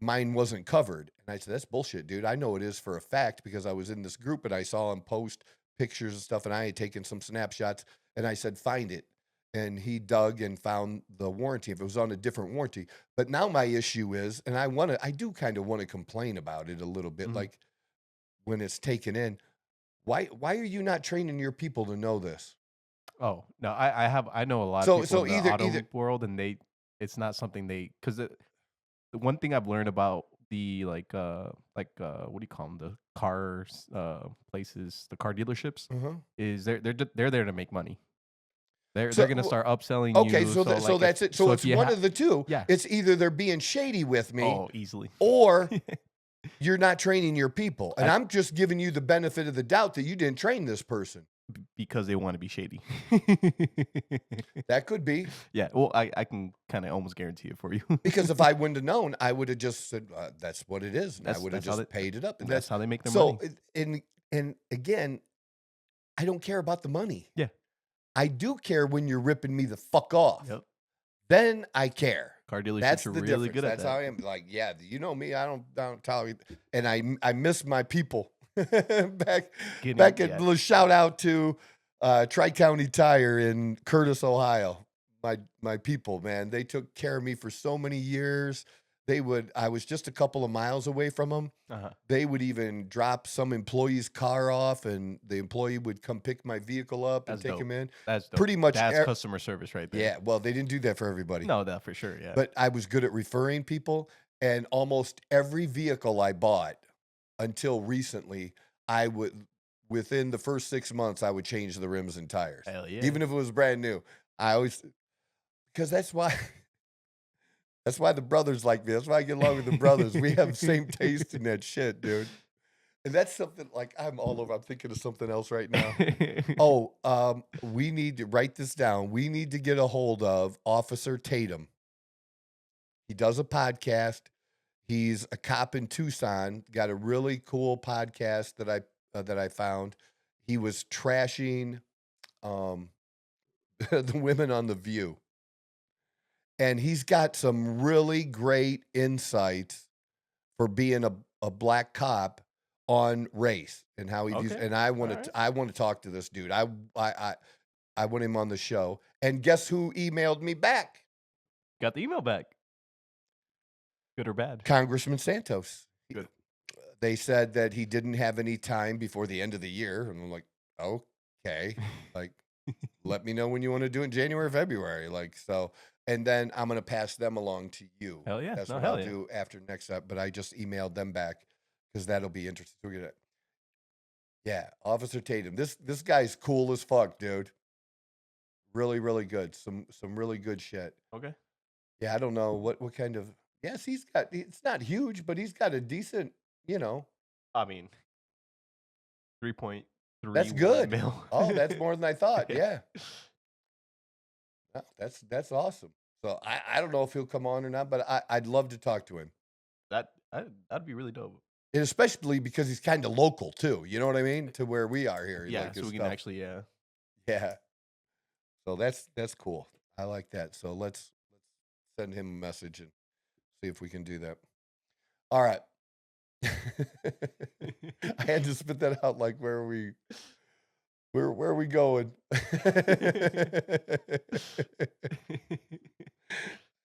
mine wasn't covered. And I said, that's bullshit, dude. I know it is for a fact because I was in this group and I saw him post pictures and stuff, and I had taken some snapshots, and I said, find it. And he dug and found the warranty if it was on a different warranty. But now my issue is, and I do kind of want to complain about it a little bit, like when it's taken in, why are you not training your people to know this? Oh, no, I know a lot of people in the auto world, and it's not something because the one thing I've learned about the what do you call them, the car places, the car dealerships, is they're there to make money. They're going to start upselling you. Okay, so that's it. So it's one of the two. Yeah. It's either they're being shady with me. Oh, easily. Or you're not training your people. And I'm just giving you the benefit of the doubt that you didn't train this person. Because they want to be shady. That could be. Yeah, well, I can kind of almost guarantee it for you. Because if I wouldn't have known, I would have just said, that's what it is. And I would have just paid it up. And that's how they make their money. So, and again, I don't care about the money. Yeah. I do care when you're ripping me the fuck off. Yep. Then I care. Car dealerships are really good at that. That's how I am. Like, yeah, you know me. I don't tolerate. And I miss my people. back at shout out to Tri-County Tire in Curtis, Ohio. My people, man, they took care of me for so many years. I was just a couple of miles away from them. They would even drop some employee's car off, and the employee would come pick my vehicle up and take him in. That's dope. Pretty much. That's customer service right there. Yeah, well, they didn't do that for everybody. No, that for sure, yeah. But I was good at referring people, and almost every vehicle I bought until recently, I would, within the first 6 months, I would change the rims and tires. Hell yeah. Even if it was brand new. Because that's why the brothers like me. That's why I get along with the brothers. We have the same taste in that shit, dude. And that's something like I'm all over. I'm thinking of something else right now. We need to write this down. We need to get a hold of Officer Tatum. He does a podcast. He's a cop in Tucson. Got a really cool podcast that I found. He was trashing the women on The View. And he's got some really great insights for being a black cop on race and how he views. And I want to talk to this dude. I want him on the show. And guess who emailed me back? got the email back. Good or bad? Congressman Santos. Good. They said that he didn't have any time before the end of the year. And I'm like, okay. Like, let me know when you want to do it in January or February. Like, so, and then I'm going to pass them along to you. Hell yeah. That's No, what hell I'll yeah. do after next up. But I just emailed them back because that'll be interesting. We're gonna, yeah, Officer Tatum. This guy's cool as fuck, dude. Really, really good. Some really good shit. Okay. Yeah, I don't know what kind of. Yes, he's got. It's not huge, but he's got a decent. I mean, 3.3. That's good. Mil. Oh, that's more than I thought. Yeah. No, that's awesome. So I don't know if he'll come on or not, but I'd love to talk to him. That'd be really dope. And especially because he's kind of local too. You know what I mean? To where we are here. Yeah, like so we his can stuff. actually, yeah. Yeah. So that's cool. I like that. So let's send him a message and see if we can do that. All right. I had to spit that out. Like, where are we going? I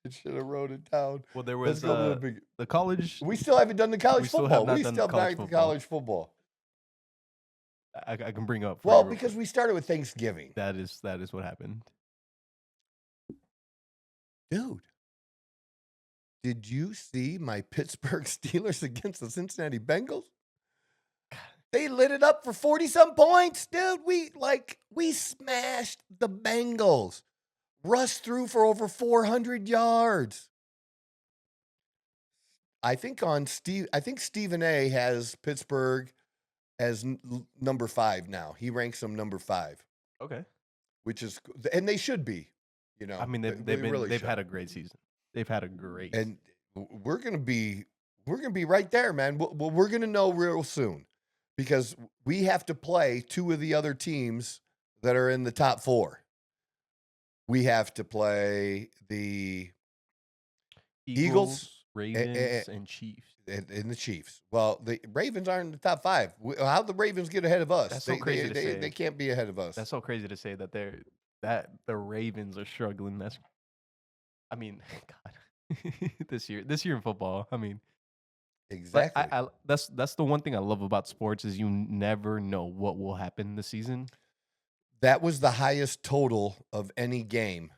should have wrote it down. Well, there Let's was go to the college. We still haven't done the college We still football. have not We done still the have college not football. college football. I can bring up. Well, real because quick. we started with Thanksgiving. That is what happened. Dude, did you see my Pittsburgh Steelers against the Cincinnati Bengals? They lit it up for 40-some points, dude. We smashed the Bengals. Russ threw for over 400 yards. I think Stephen A has Pittsburgh as number 5 now. He ranks them number 5. Okay. Which is, and they should be. I mean, they've had a great season. They've had a great. And we're gonna be right there, man. We're gonna know real soon, because we have to play 2 of the other teams that are in the top 4. We have to play the Eagles, Ravens, and Chiefs. And the Chiefs. Well, the Ravens aren't in the top 5. How the Ravens get ahead of us? That's so crazy to say. They can't be ahead of us. That's so crazy to say that the Ravens are struggling. I mean, God, this year in football. I mean, exactly. That's the one thing I love about sports is you never know what will happen this season. That was the highest total of any game.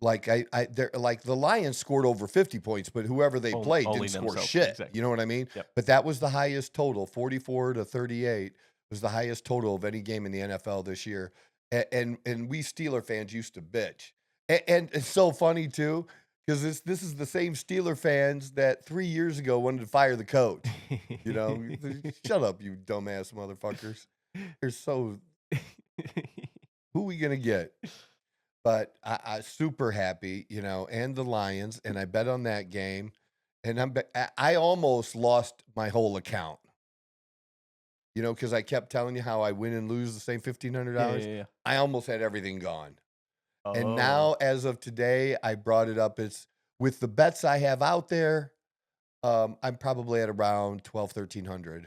Like the Lions scored over 50 points, but whoever they played didn't score shit. Exactly. You know what I mean? Yep. But that was the highest total. 44-38 was the highest total of any game in the NFL this year. And we Steeler fans used to bitch. And it's so funny too, because this is the same Steeler fans that 3 years ago wanted to fire the coach. You know, shut up, you dumbass motherfuckers. They're so. Who we gonna get? But I super happy, and the Lions, and I bet on that game, and I almost lost my whole account, because I kept telling you how I win and lose the same $1,500. Yeah. I almost had everything gone, Oh. and now as of today, I brought it up. It's with the bets I have out there. I'm probably at around $1,200-1,300.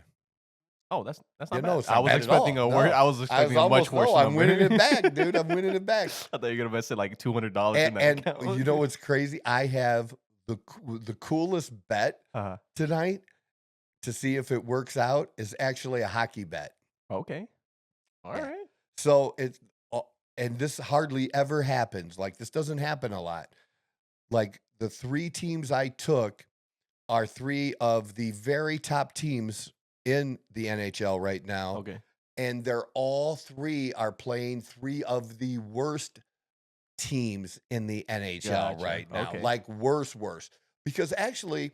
Oh, that's not Yeah, bad. no, it's not I was bad at expecting all. a worse. No. I was expecting a much worse I'm number. winning it back, dude. I'm winning it back. I thought you were gonna invest like $200 in that And account. you know what's crazy? I have the coolest bet tonight to see if it works out is actually a hockey bet. Okay. All right. So and this hardly ever happens. Like, this doesn't happen a lot. Like, the 3 teams I took are 3 of the very top teams in the NHL right now. Okay. And they're all 3 are playing 3 of the worst teams in the NHL right now. Okay. Like, worse. Because actually,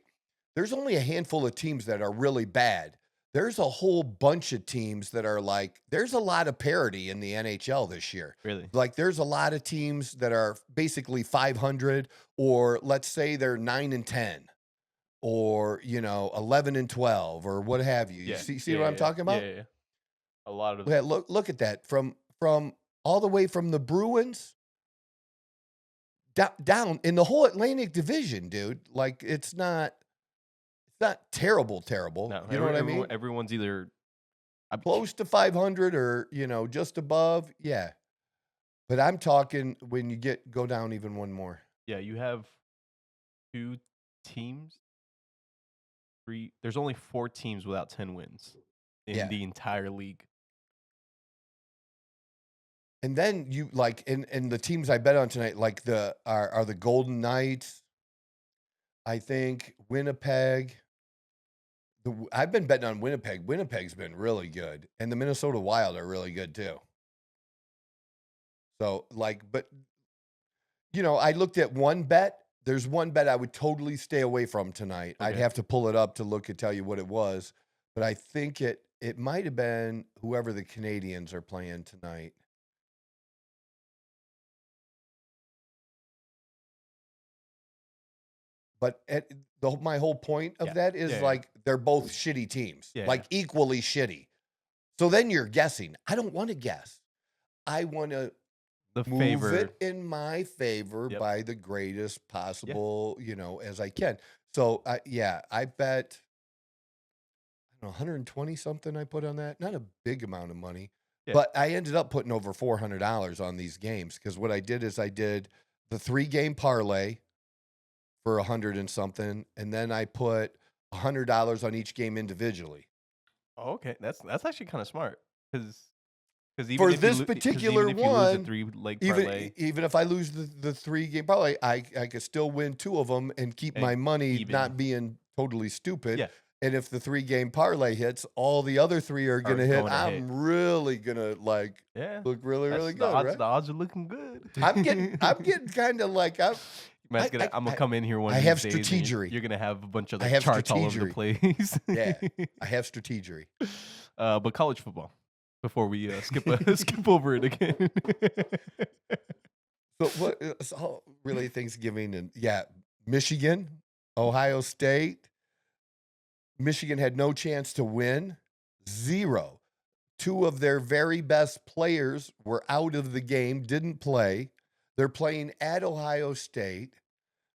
there's only a handful of teams that are really bad. There's a whole bunch of teams that are like, there's a lot of parity in the NHL this year. Really? Like, there's a lot of teams that are basically 500, or let's say they're 9-10. Or 11-12, or what have you. You see what I'm talking about? Yeah. A lot of. Yeah, look at that from all the way from the Bruins down in the whole Atlantic Division, dude. Like, it's not terrible. No, You know what I mean? Everyone's either Close to 500 or just above. Yeah, but I'm talking when you go down even one more. Yeah, you have 2 teams, 3 there's only 4 teams without 10 wins in Yeah. the entire league. And then you like and the teams I bet on tonight, like are the Golden Knights, I think, Winnipeg. I've been betting on Winnipeg. Winnipeg's been really good. And the Minnesota Wild are really good too. So like, but I looked at one bet. There's one bet I would totally stay away from tonight. I'd Okay. have to pull it up to look and tell you what it was. But I think it might have been whoever the Canadians are playing tonight. But my whole point of Yeah. that is Yeah. like they're both shitty teams, Yeah. like equally shitty. So then you're guessing. I don't want to guess. I want to The move favor. it in my favor Yep. by the greatest possible, as I can. So I bet I don't know 120 something I put on that. Not a big amount of money, Yeah. but I ended up putting over $400 on these games because what I did is I did the 3-game parlay for 100 and something, and then I put $100 on each game individually. Oh, okay. That's actually kind of smart because For this particular even if you lose one, a 3-leg parlay, even if I lose the 3-game parlay, I could still win 2 of them and keep And my money even. not being totally stupid. Yeah. And if the 3-game parlay hits, all the other 3 are gonna hit. going to hit. I'm really gonna yeah, look really, really the good, odds. right? The odds are looking good. I'm getting kind of like I'm gonna come in here one. I of have these days and strategery. You're gonna have a bunch of I like, have charts all over the strategery. place. Yeah, I have strategery. But college football. Before we skip over it again. So what? It's all really Thanksgiving and Michigan, Ohio State. Michigan had no chance to win. 0. 2 of their very best players were out of the game, didn't play. They're playing at Ohio State.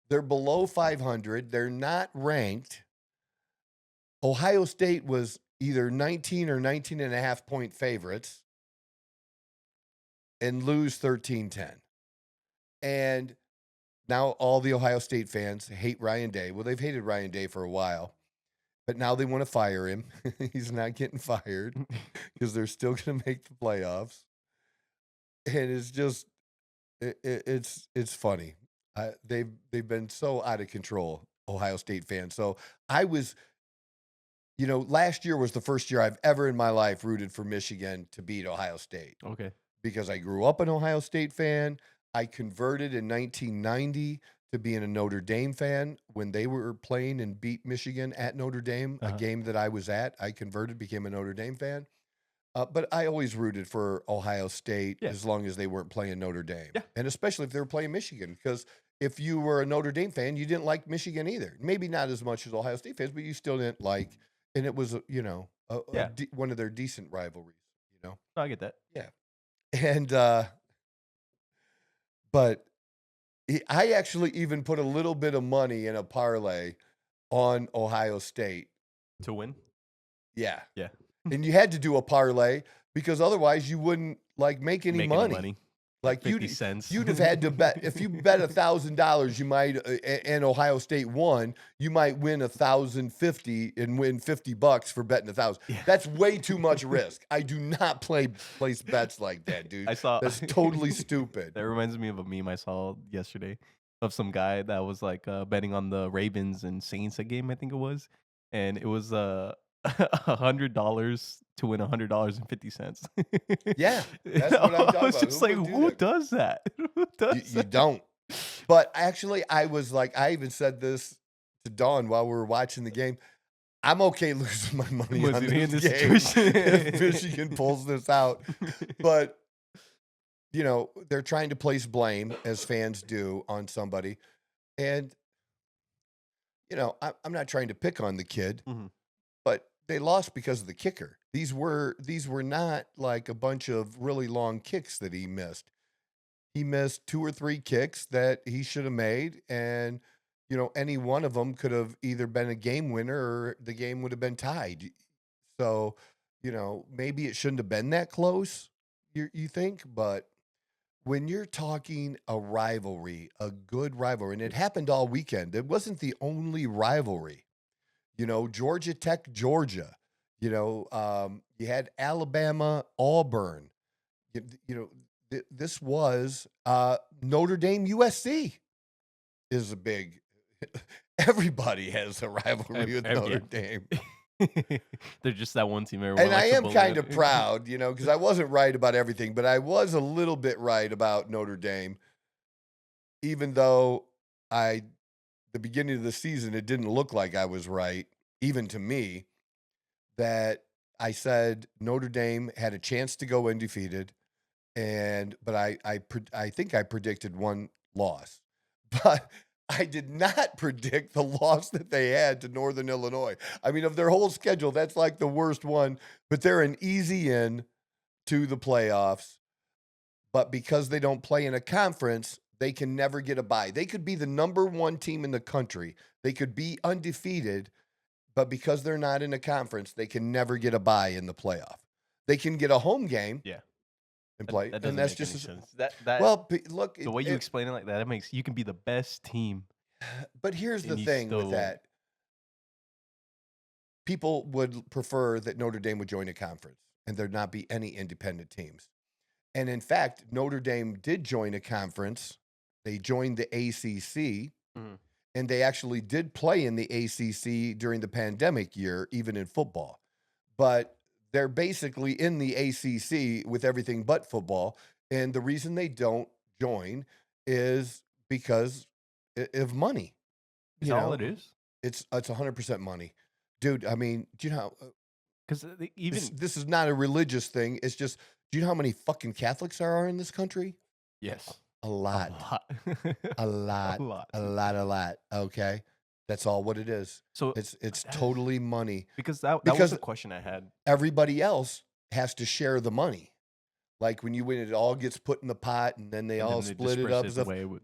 They're below 500. They're not ranked. Ohio State was either 19 or 19 and a half point favorites and lose 13-10. And now all the Ohio State fans hate Ryan Day. Well, they've hated Ryan Day for a while. But now they want to fire him. He's not getting fired because they're still going to make the playoffs. And it's just, it's funny. They've been so out of control, Ohio State fans. So I was, last year was the first year I've ever in my life rooted for Michigan to beat Ohio State. Okay. Because I grew up an Ohio State fan. I converted in 1990 to being a Notre Dame fan when they were playing and beat Michigan at Notre Dame, a game that I was at. I converted, became a Notre Dame fan. But I always rooted for Ohio State as long as they weren't playing Notre Dame. Yeah. And especially if they were playing Michigan. Because if you were a Notre Dame fan, you didn't like Michigan either. Maybe not as much as Ohio State fans, but you still didn't like. And it was, one of their decent rivalries, No, I get that. Yeah. And, but I actually even put a little bit of money in a parlay on Ohio State. To win? Yeah. Yeah. And you had to do a parlay because otherwise you wouldn't make any money. Like 50 cents. You'd have had to bet if you bet $1,000, you might, and Ohio State won, you might win 1,050 and win $50 for betting 1,000. Yeah. That's way too much risk. I do not place bets like that, dude. That's totally stupid. That reminds me of a meme I saw yesterday of some guy that was like betting on the Ravens and Saints game, I think it was, and it was $100 to win $100.50. Yeah, that's what I'm talking about. I was just like, who does that? Who does you don't. But actually, I was like, I even said this to Dawn while we were watching the game. I'm okay losing my money on this game if Michigan pulls this out. But, they're trying to place blame, as fans do, on somebody. And, I'm not trying to pick on the kid, but they lost because of the kicker. These were not like a bunch of really long kicks that he missed. He missed 2 or 3 kicks that he should have made, and any one of them could have either been a game winner or the game would have been tied. So, maybe it shouldn't have been that close. You think, but when you're talking a rivalry, a good rivalry, and it happened all weekend. It wasn't the only rivalry. Georgia Tech, Georgia. You had Alabama, Auburn. This was Notre Dame, USC is a big. Everybody has a rivalry with Notre Dame. They're just that one team. And I am kind of proud, because I wasn't right about everything, but I was a little bit right about Notre Dame, even though the beginning of the season, it didn't look like I was right, even to me, that I said Notre Dame had a chance to go undefeated, but I think I predicted one loss, but I did not predict the loss that they had to Northern Illinois. I mean, of their whole schedule, that's like the worst one, but they're an easy in to the playoffs. But because they don't play in a conference, they can never get a bye. They could be the number one team in the country. They could be undefeated, but because they're not in a conference, they can never get a bye in the playoff. They can get a home game. Yeah. And play, that and that's make just any sense. well. Look, the way you explain it like that, it makes you can be the best team. But here's the thing with that: people would prefer that Notre Dame would join a conference, and there'd not be any independent teams. And in fact, Notre Dame did join a conference. They joined the ACC, and they actually did play in the ACC during the pandemic year, even in football. But they're basically in the ACC with everything but football. And the reason they don't join is because of money. Is that all it is? It's 100% money. Dude, I mean, do you know? Because even this is not a religious thing. It's just, do you know how many fucking Catholics there are in this country? Yes. A lot. A lot. Okay. That's all what it is. So it's totally money. Because that was the question I had. Everybody else has to share the money. Like when you win, it all gets put in the pot, and then they all split it up.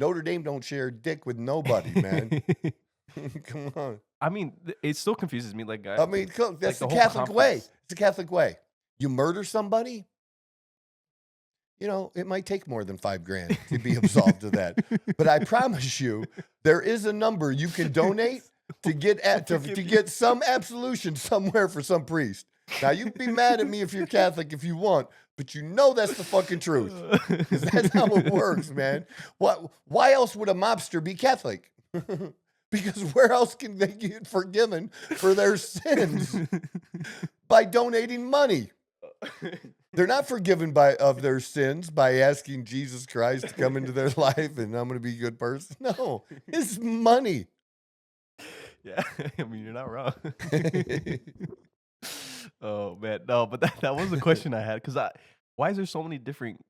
Notre Dame don't share dick with nobody, man. Come on. I mean, it still confuses me. Like, I mean, that's the Catholic way. It's the Catholic way. You murder somebody, it might take more than $5,000 to be absolved of that. But I promise you, there is a number you can donate to get some absolution somewhere for some priest. Now, you can be mad at me if you're Catholic if you want, but that's the fucking truth. Because that's how it works, man. Why else would a mobster be Catholic? Because where else can they get forgiven for their sins? By donating money. They're not forgiven of their sins by asking Jesus Christ to come into their life and I'm going to be a good person. No, it's money. Yeah, I mean, you're not wrong. Oh, man. No, but that was the question I had. Because why is there so many different,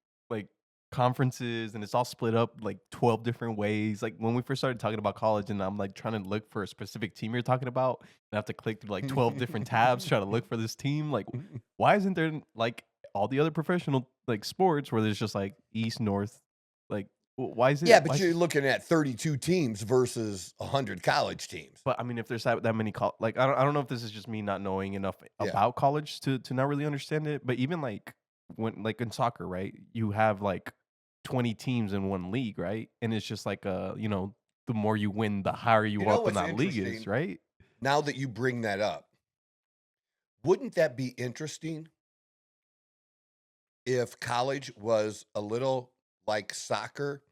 conferences and it's all split up 12 different ways? Like when we first started talking about college and I'm trying to look for a specific team you're talking about, and I have to click through 12 different tabs trying to look for this team. Why isn't there all the other professional sports where there's just east, north, why is it? Yeah, but you're looking at 32 teams versus 100 college teams. But I mean, if there's that many I don't know if this is just me not knowing enough about college to not really understand it. But even when in soccer, right? You have 20 teams in one league, right? And it's just the more you win, the higher you up in that league is, right? Now that you bring that up, wouldn't that be interesting if college was a little like soccer,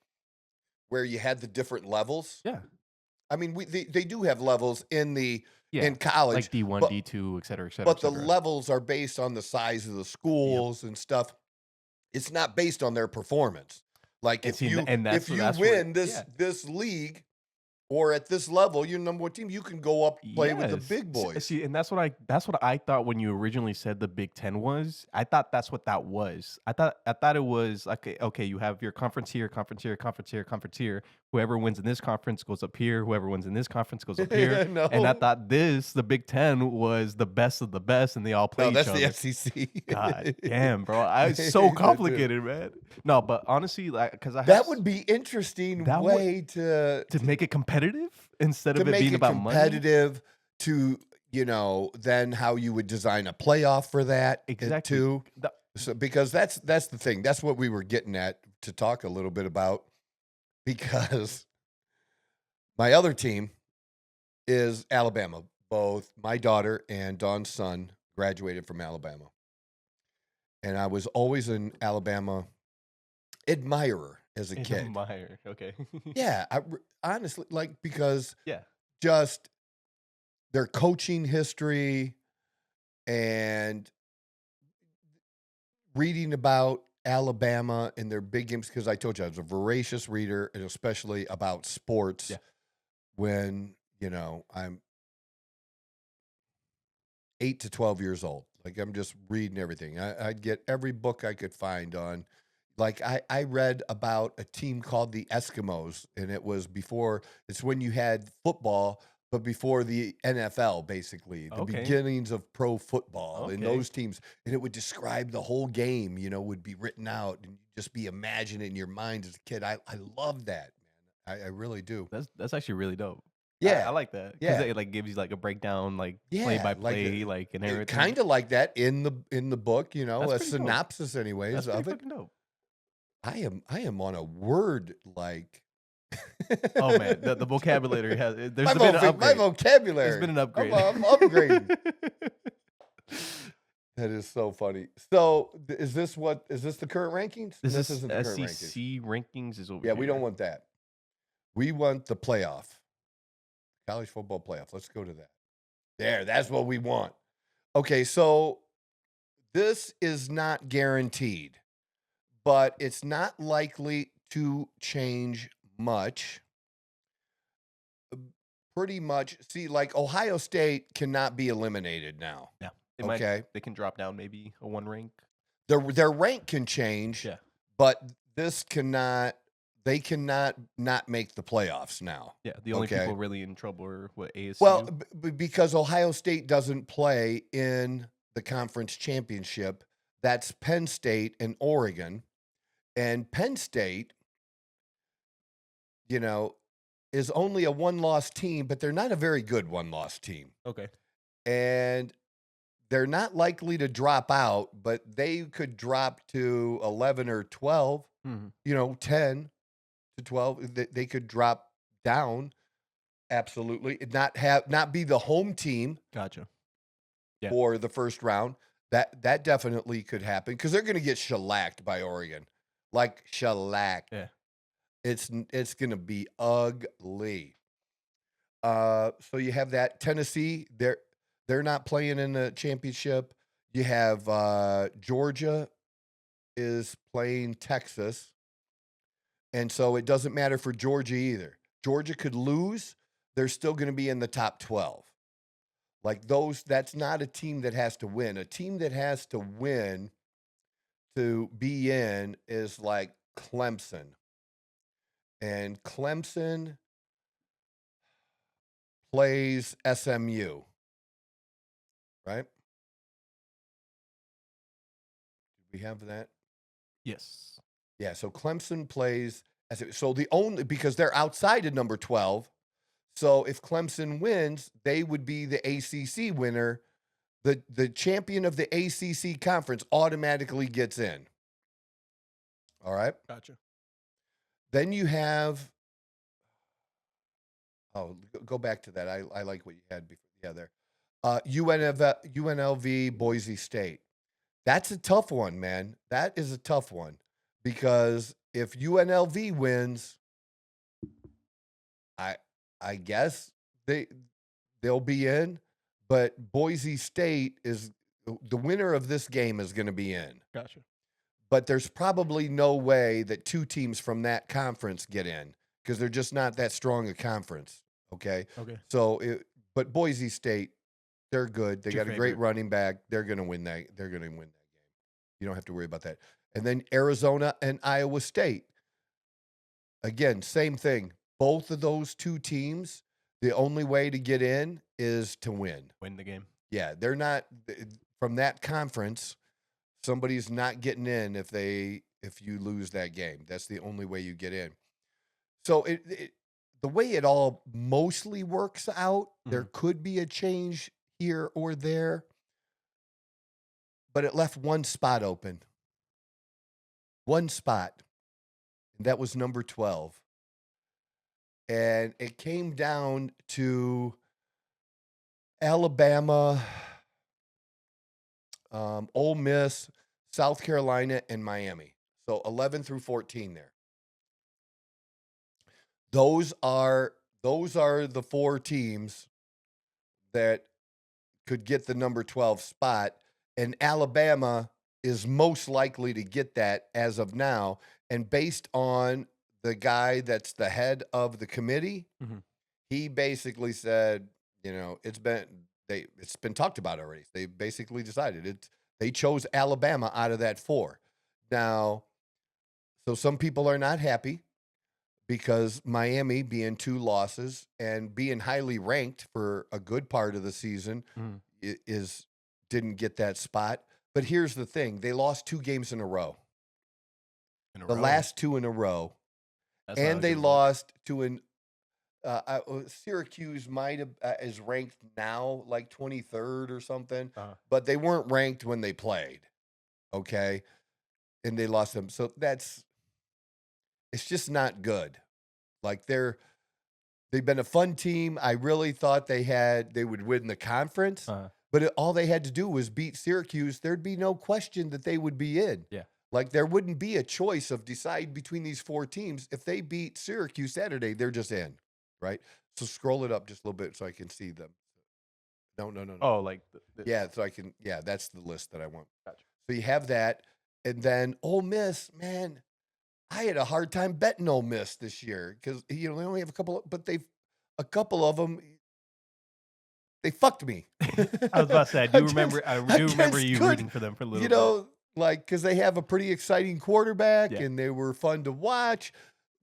where you had the different levels? Yeah. I mean, they do have levels in college. Like D1, D2, et cetera, et cetera. But the levels are based on the size of the schools and stuff. It's not based on their performance. If you win this league or at this level, you're number one team, you can go up and play with the big boys. See, and that's what I thought when you originally said the Big Ten was. I thought that's what that was. I thought it was okay, you have your conference here, conference here, conference here, conference here. Whoever wins in this conference goes up here. Whoever wins in this conference goes up here. No. And I thought the Big Ten was the best of the best, and they all play each other. That's the SEC. God damn, bro. It's so complicated, man. No, but honestly, that would be interesting way to make it competitive instead of it being about money. Competitive to, then how you would design a playoff for that. Exactly. Too. So, because that's the thing. That's what we were getting at to talk a little bit about because my other team is Alabama. Both my daughter and Dawn's son graduated from Alabama. And I was always an Alabama admirer as a kid. Admire. Okay. Yeah, honestly, like, because Yeah. just their coaching history and reading about Alabama and their big games, because I told you I was a voracious reader, and especially about sports. Yeah. When, I'm 8 to 12 years old. Like, I'm just reading everything. I'd get every book I could find on. Like, I read about a team called the Eskimos, and it's when you had football, but before the NFL, basically. The beginnings of pro football and those teams. And it would describe the whole game, would be written out, and you'd just be imagining in your mind as a kid. I love that, man. I really do. That's actually really dope. Yeah. I like that. Yeah. Because it gives you a breakdown, Yeah, play by play, and everything. Kind of like that in the book, That's a pretty dope. synopsis anyways That's of pretty it. fucking dope. I am on a word Oh man, the vocabulary has. There's my been an upgrade. vocabulary. There's been an upgrade. I'm upgrading. That is so funny. So is this the current rankings? This isn't the current SEC rankings is over Yeah, here. we don't want that. We want the playoff. College football playoff. Let's go to that. There, that's what we want. Okay, so this is not guaranteed, but it's not likely to change much. Pretty much, see, like Ohio State cannot be eliminated now. Yeah. They can drop down maybe a one rank. Their rank can change, Yeah. but they cannot not make the playoffs now. Yeah. The only people really in trouble are ASU. Well, because Ohio State doesn't play in the conference championship. That's Penn State and Oregon. And Penn State, is only a one-loss team, but they're not a very good one-loss team. Okay. And they're not likely to drop out, but they could drop to 11 or 12, 10 to 12. They could drop down. Absolutely. Not be the home team. Gotcha. Yeah. For the first round. That definitely could happen because they're going to get shellacked by Oregon. Like shellacked. Yeah. It's going to be ugly. So you have that. Tennessee, they're not playing in the championship. You have Georgia is playing Texas. And so it doesn't matter for Georgia either. Georgia could lose. They're still going to be in the top 12. Like that's not a team that has to win. A team that has to win to be in is like Clemson. And Clemson plays SMU. Right? Do we have that? Yes. Yeah, so Clemson plays because they're outside of number 12. So if Clemson wins, they would be the ACC winner. The champion of the ACC conference automatically gets in. All right? Gotcha. Then you have go back to that. I like what you had before. Yeah, there. UNLV, Boise State. That's a tough one, man. That is a tough one because if UNLV wins, I guess they'll be in, but Boise State is the winner of this game is going to be in. Gotcha. But there's probably no way that two teams from that conference get in because they're just not that strong a conference. Okay. So, but Boise State, they're good. They got a great running back. They're going to win that. They're going to win that game. You don't have to worry about that. And then Arizona and Iowa State. Again, same thing. Both of those two teams, the only way to get in is to win. Win the game. Yeah, they're not from that conference. Somebody's not getting in if you lose that game. That's the only way you get in. So the way it all mostly works out, there could be a change here or there, but it left one spot open. One spot. That was number 12. And it came down to Alabama, Ole Miss, South Carolina, and Miami. So 11 through 14 there. Those are the 4 teams that could get the number 12 spot, and Alabama is most likely to get that as of now. And based on the guy that's the head of the committee, he basically said, it's been talked about already. They basically decided they chose Alabama out of that 4. Now, so some people are not happy because Miami being 2 losses and being highly ranked for a good part of the season didn't get that spot. But here's the thing. They lost 2 games in a row. Last 2 in a row. And they lost to Syracuse might have is ranked now like 23rd or something, but they weren't ranked when they played. Okay. And they lost them. So it's just not good. Like they've been a fun team. I really thought they would win the conference, but all they had to do was beat Syracuse. There'd be no question that they would be in. Yeah. Like there wouldn't be a choice of decide between these 4 teams. If they beat Syracuse Saturday, they're just in, right? So scroll it up just a little bit so I can see them. No. Oh, like yeah. So I can. Yeah, that's the list that I want. Gotcha. So you have that, and then Ole Miss, man. I had a hard time betting Ole Miss this year because they only have a couple of them. They fucked me. I was about to say, I do remember you rooting for them for a little bit. Like, because they have a pretty exciting quarterback and they were fun to watch,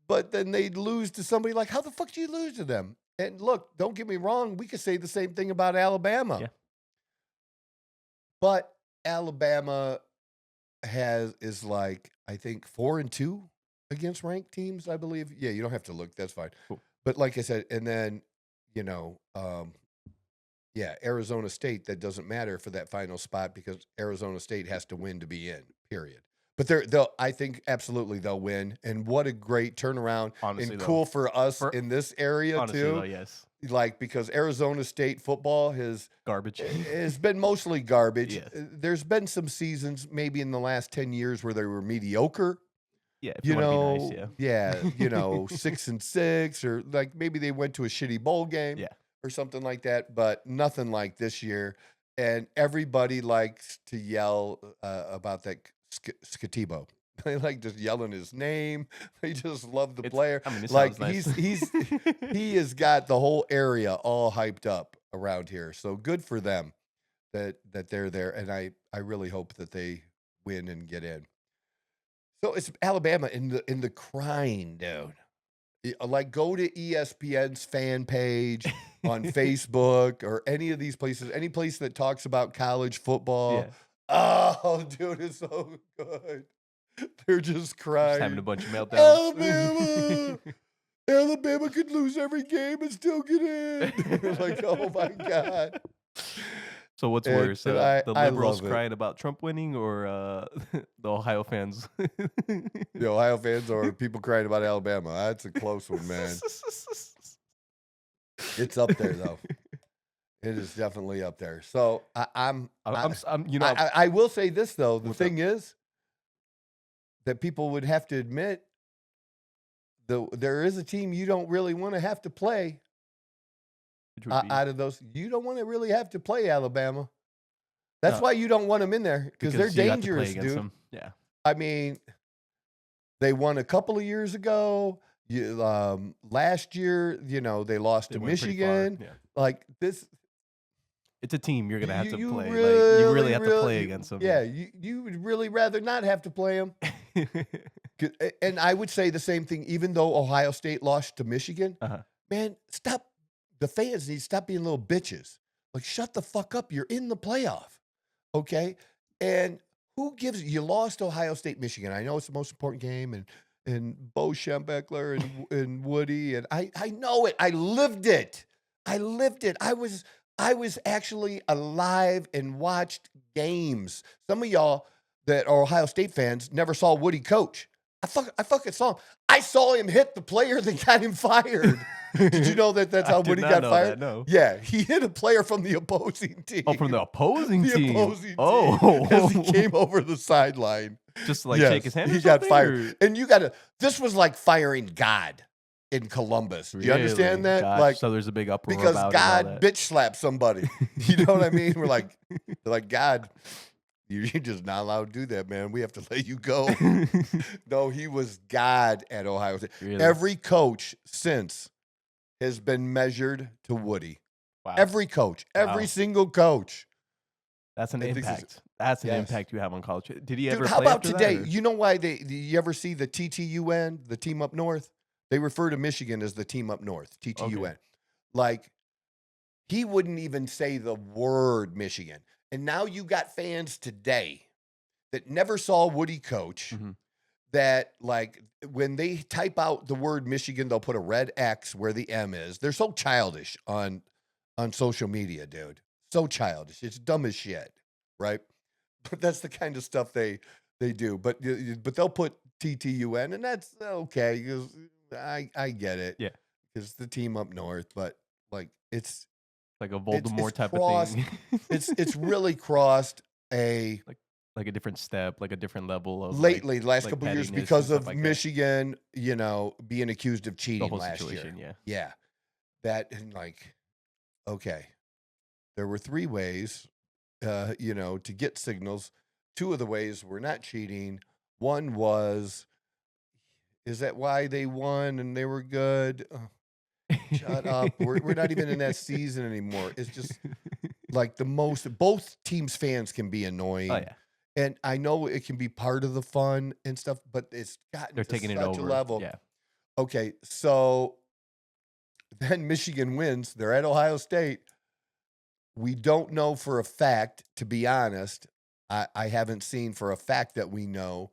but then they'd lose to somebody like, how the fuck do you lose to them? And look, don't get me wrong, we could say the same thing about Alabama. Yeah. But Alabama is like, I think 4-2 against ranked teams, I believe. Yeah, you don't have to look. That's fine. Cool. But like I said, and then, Arizona State, that doesn't matter for that final spot because Arizona State has to win to be in, period. But I think absolutely they'll win. And what a great turnaround. Honestly, and cool for us in this area honestly, too. Though, yes. Like, because Arizona State football has been mostly garbage. Yes. There's been some seasons maybe in the last 10 years where they were mediocre. Yeah, if you want to be nice, yeah. 6-6, or like maybe they went to a shitty bowl game. Yeah. Or something like that, but nothing like this year. And everybody likes to yell about that Skatibo. They like just yelling his name. They just love the player. Like nice. he has got the whole area all hyped up around here. So good for them that they're there. And I really hope that they win and get in. So it's Alabama in the crying, dude. Like, go to ESPN's fan page on Facebook or any of these places, any place that talks about college football. Yeah. Oh, dude, it's so good. They're just crying. Just having a bunch of meltdowns. Alabama could lose every game and still get in. Like, oh my God. So what's worse, the liberals crying about Trump winning or the Ohio fans? The Ohio fans or people crying about Alabama? That's a close one, man. It's up there, though. It is definitely up there. So I will say this, though. The thing is that people would have to admit there is a team you don't really want to have to play. Out of those, you don't want to really have to play Alabama. That's why you don't want them in there because they're dangerous, dude. Them. Yeah, I mean, they won a couple of years ago. Last year, they lost to Michigan. Yeah. Like this, it's a team you're gonna have to play. You really have to play against them. Yeah, you would really rather not have to play them. And I would say the same thing. Even though Ohio State lost to Michigan, man, stop. The fans need to stop being little bitches. Like, shut the fuck up. You're in the playoff. Okay? And who gives you lost Ohio State, Michigan. I know it's the most important game, and Bo Schembechler and Woody, and I know it. I lived it. I was actually alive and watched games. Some of y'all that are Ohio State fans never saw Woody coach. I fucking saw him. I saw him hit the player that got him fired. Did you know that's how Woody got fired? That, no. Yeah, he hit a player from the opposing team. Oh, from the opposing team. Team, as he came over the sideline. Just like shake his hand. He got fired. And this was like firing God in Columbus. Do you understand that? Gosh, like, so there's a big uproar because about God bitch slapped somebody. You know what I mean? We're like God. You're just not allowed to do that, man. We have to let you go. No, he was God at Ohio State. Really? Every coach since has been measured to Woody. Wow. Every coach, every single coach. That's an impact. That's an impact you have on college. Did he ever? How about today? You know why you ever see the TTUN, the team up north? They refer to Michigan as the team up north, TTUN. Okay. Like, he wouldn't even say the word Michigan. And now you got fans today that never saw Woody coach, that, like, when they type out the word Michigan, they'll put a red X where the M is. They're so childish on social media, dude. So childish. It's dumb as shit, right? But that's the kind of stuff they do. But they'll put TTUN, and that's okay. I get it. Yeah. It's the team up north, but, like, it's like a Voldemort type of thing. It's really crossed a like a different step, like a different level of lately, the last couple of years, because of like Michigan, being accused of cheating last year. Yeah. That, and like, okay, there were 3 ways, to get signals. 2 of the ways were not cheating. One was, is that why they won and they were good? Shut up. We're not even in that season anymore. It's just like both teams' fans can be annoying. Oh, yeah. And I know it can be part of the fun and stuff, but it's gotten to such a level. Yeah. Okay, so then Michigan wins. They're at Ohio State. We don't know for a fact, to be honest. I haven't seen for a fact that we know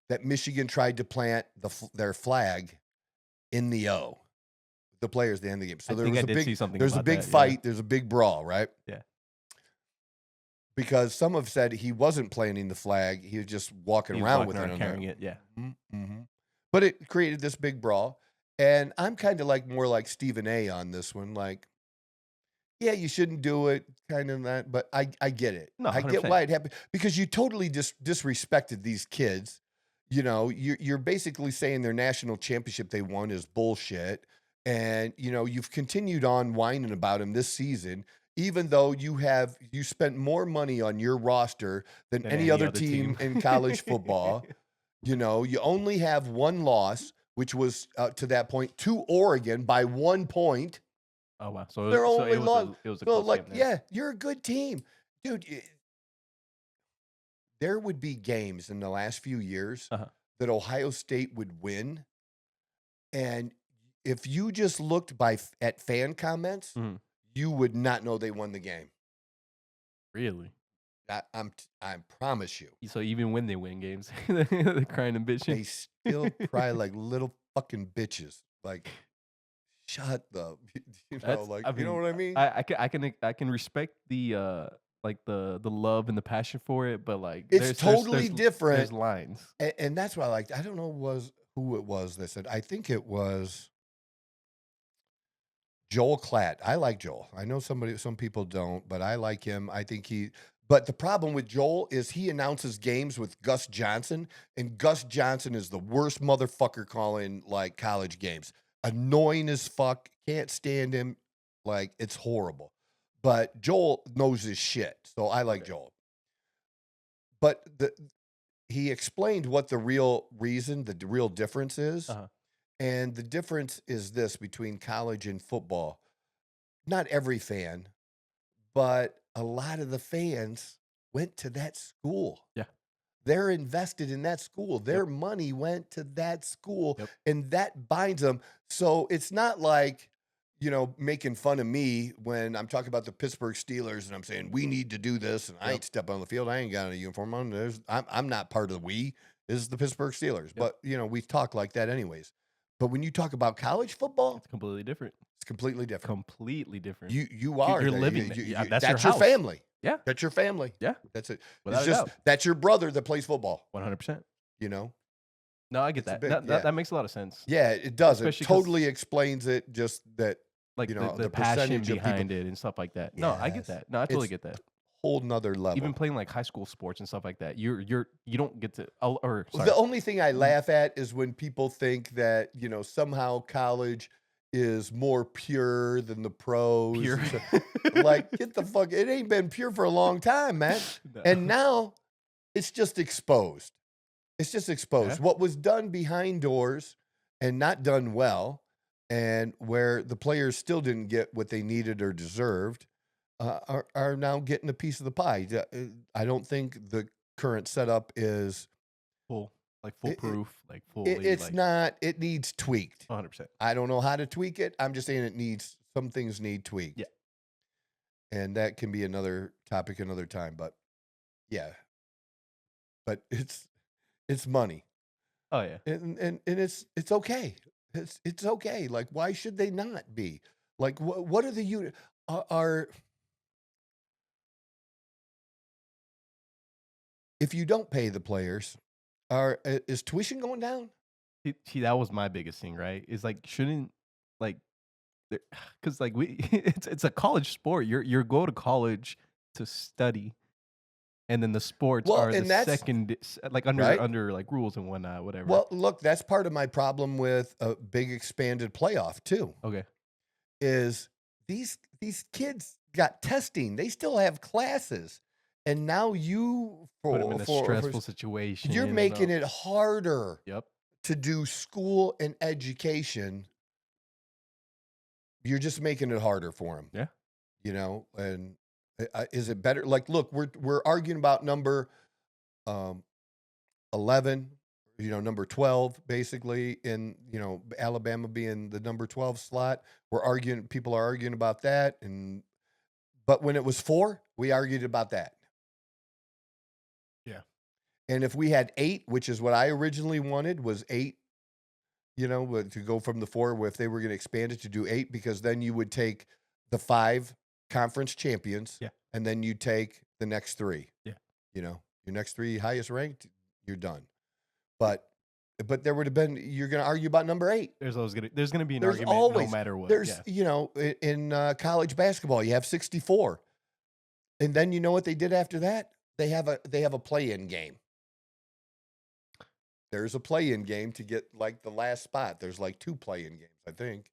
that Michigan tried to plant their flag in the O. The players at the end of the game. So there's a big fight. Yeah. There's a big brawl, right? Yeah. Because some have said he wasn't planting the flag. He was just walking around with it. Carrying it, yeah. Mm-hmm. But it created this big brawl. And I'm kind of more like Stephen A. on this one. Like, yeah, you shouldn't do it, kind of that. But I get it. No, I get why it happened. Because you totally disrespected these kids. You're basically saying their national championship they won is bullshit. And, you've continued on whining about him this season, even though you spent more money on your roster than any other team in college football. You only have 1 loss, which was to that point to Oregon by 1 point. Oh, wow. So their only loss. It was a close game there. Yeah, you're a good team. Dude, there would be games in the last few years that Ohio State would win. And if you just looked at fan comments, you would not know they won the game. Really? I promise you. So even when they win games, they're crying and bitching. They still cry like little fucking bitches. Like, shut the, you know what I mean? I can respect the the love and the passion for it, but like it's totally different. There's lines, and that's why I liked. I don't know who it was that said. I think it was Joel Klatt. I like Joel. I know some people don't, but I like him. I think but the problem with Joel is he announces games with Gus Johnson, and Gus Johnson is the worst motherfucker calling like college games. Annoying as fuck. Can't stand him. Like, it's horrible. But Joel knows his shit, so I like Joel. But he explained what the real reason, the real difference is. And the difference is this between college and football. Not every fan, but a lot of the fans went to that school. Yeah. They're invested in that school. Their money went to that school, and that binds them. So it's not like, making fun of me when I'm talking about the Pittsburgh Steelers and I'm saying we need to do this, and I ain't stepping on the field. I ain't got a uniform on. I'm not part of the we. This is the Pittsburgh Steelers. But, we talk like that anyways. But when you talk about college football, it's completely different. It's completely different. Completely different. You are. You're living there. That's your family. Yeah. That's your family. Yeah. That's it. Without a doubt. That's your brother that plays football. 100%. No, I get It's a that. big- That, yeah. that makes a lot of sense. Yeah, it does. Especially It 'cause- totally explains it. Just that, Like you know, the the passion percentage of people- behind it and stuff like that. No, I get Yes. that. No, I totally It's get that. whole nother level. Even playing like high school sports and stuff like that, you don't get to. Or sorry. The only thing I laugh at is when people think that, you know, somehow college is more pure than the pros. and Pure. stuff. Like, get the fuck. It ain't been pure for a long time, man. No. And now it's just exposed. It's just exposed. Yeah. What was done behind doors and not done well, and where the players still didn't get what they needed or deserved, are now getting a piece of the pie. I don't think the current setup is. Foolproof, like It's like not. It needs tweaked. 100%. I don't know how to tweak it. I'm just saying it needs. Some things need tweaked. Yeah. And that can be another topic another time. But yeah. But it's money. Oh yeah. And it's okay. It's okay. Like, why should they not be? Like, what are the unit are if you don't pay the players, is tuition going down? See, that was my biggest thing, right? Is like shouldn't like because like it's a college sport. You're go to college to study, and then the sports Well, are and the that's- second like under Right. under like rules and whatnot, whatever. Well, look, that's part of my problem with a big expanded playoff too. okay. Is these kids got testing? They still have classes, and now you Put them in a stressful situation. you're making it harder Yep. to do school and education. You're just making it harder for them. Yeah. You know, and is it better? Like, look, we're arguing about number 11, you know, number 12, basically, in, you know, Alabama being the number 12 slot. People are arguing about that. But when it was 4, we argued about that. Yeah. And if we had 8, which is what I originally wanted, was 8, you know, to go from the 4, if they were going to expand it to do 8, because then you would take the 5 conference champions, Yeah. and then you take the next 3. Yeah. You know, your next 3 highest ranked, you're done. But there would have been, you're going to argue about number 8. There's gonna be an There's argument always- no matter what. There's, Yeah. you know, in college basketball, you have 64. And then you know what they did after that? They have a play-in game. There's a play-in game to get like the last spot. There's like 2 play-in games, I think.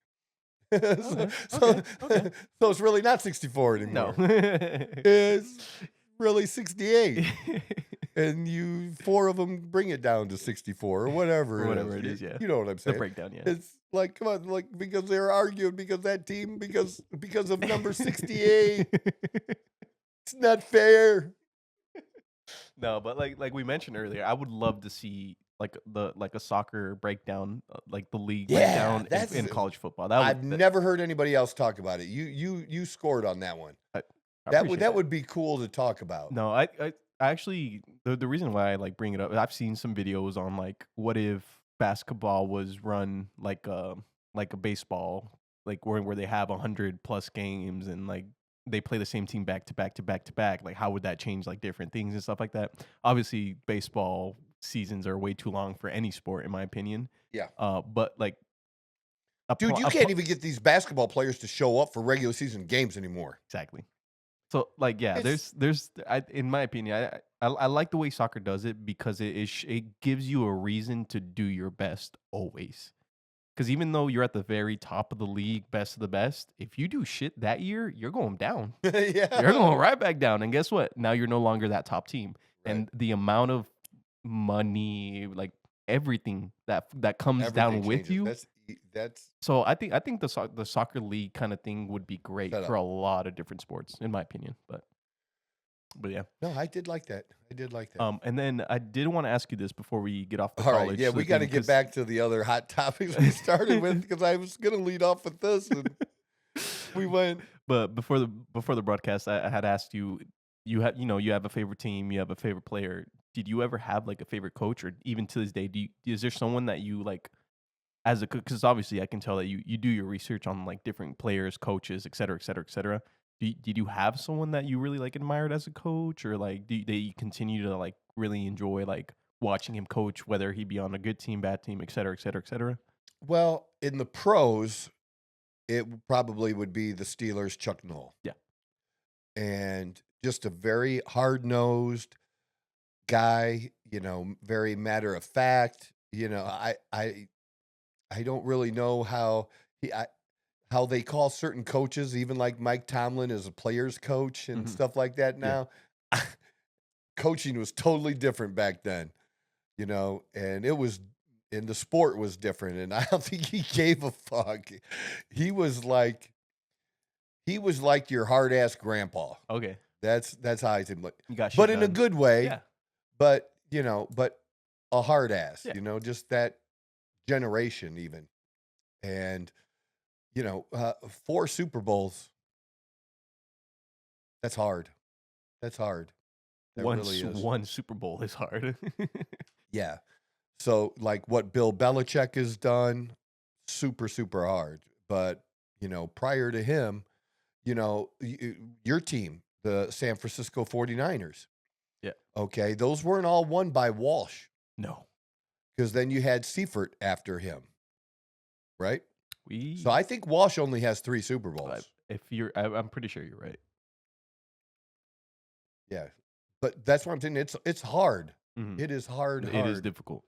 Okay. So it's really not 64 anymore. No. It's really 68. And 4 of them bring it down to 64 or whatever. Or whatever it is, yeah. You know what I'm The saying? breakdown, yeah. It's like, come on, like, because they're arguing because that team, because of number 68. It's not fair. No, but like we mentioned earlier, I would love to see like a soccer breakdown, like the league Yeah, breakdown that's- in college football. I've never heard anybody else talk about it. You scored on that one. That would be cool to talk about. No, I actually the reason why I like bring it up, I've seen some videos on like what if basketball was run like a baseball, like where they have 100+ games and like they play the same team back to back to back to back. Like how would that change like different things and stuff like that? Obviously, baseball seasons are way too long for any sport, in my opinion. Yeah. But like, Dude, you can't even get these basketball players to show up for regular season games anymore. Exactly. So like, yeah, in my opinion, I like the way soccer does it because it gives you a reason to do your best always. Because even though you're at the very top of the league, best of the best, if you do shit that year, you're going down. Yeah. You're going right back down. And guess what? Now you're no longer that top team. Right. And the amount of money, like everything that comes down Everything with changes. you. That's So I think the soccer league kind of thing would be great Set up. for a lot of different sports, in my opinion. But yeah. no, I did like that. And then I did want to ask you this before we get off the All college. right, yeah, we got to get back to the other hot topics we started with because I was going to lead off with this, and we went. But before the broadcast, I had asked you. You have a favorite team. You have a favorite player. Did you ever have like a favorite coach, or even to this day, is there someone that you like as a? Because obviously, I can tell that you do your research on like different players, coaches, et cetera, et cetera, et cetera. Did you have someone that you really like admired as a coach, or like do you continue to like really enjoy like watching him coach, whether he be on a good team, bad team, et cetera, et cetera, et cetera? Well, in the pros, it probably would be the Steelers' Chuck Noll. Yeah. And just a very hard-nosed guy, very matter of fact. I don't really know how how they call certain coaches, even like Mike Tomlin is a player's coach and stuff like that Yeah. now. Coaching was totally different back then, and and the sport was different, and I don't think he gave a fuck. He was like your hard ass grandpa. Okay. That's how I think. You got shit But in a done. good way. Yeah. But but a hard ass. Yeah. Just that generation even, and 4 Super Bowls. That's hard. That's hard. That really is. One Super Bowl is hard. Yeah. So like what Bill Belichick has done, super, super hard. But, prior to him, your team, the San Francisco 49ers. Yeah. Okay. Those weren't all won by Walsh, No. because then you had Seifert after him. Right? We So I think Walsh only has 3 Super Bowls. I'm pretty sure you're right. Yeah. But that's what I'm saying. It's hard. Mhm. It is hard. It is difficult.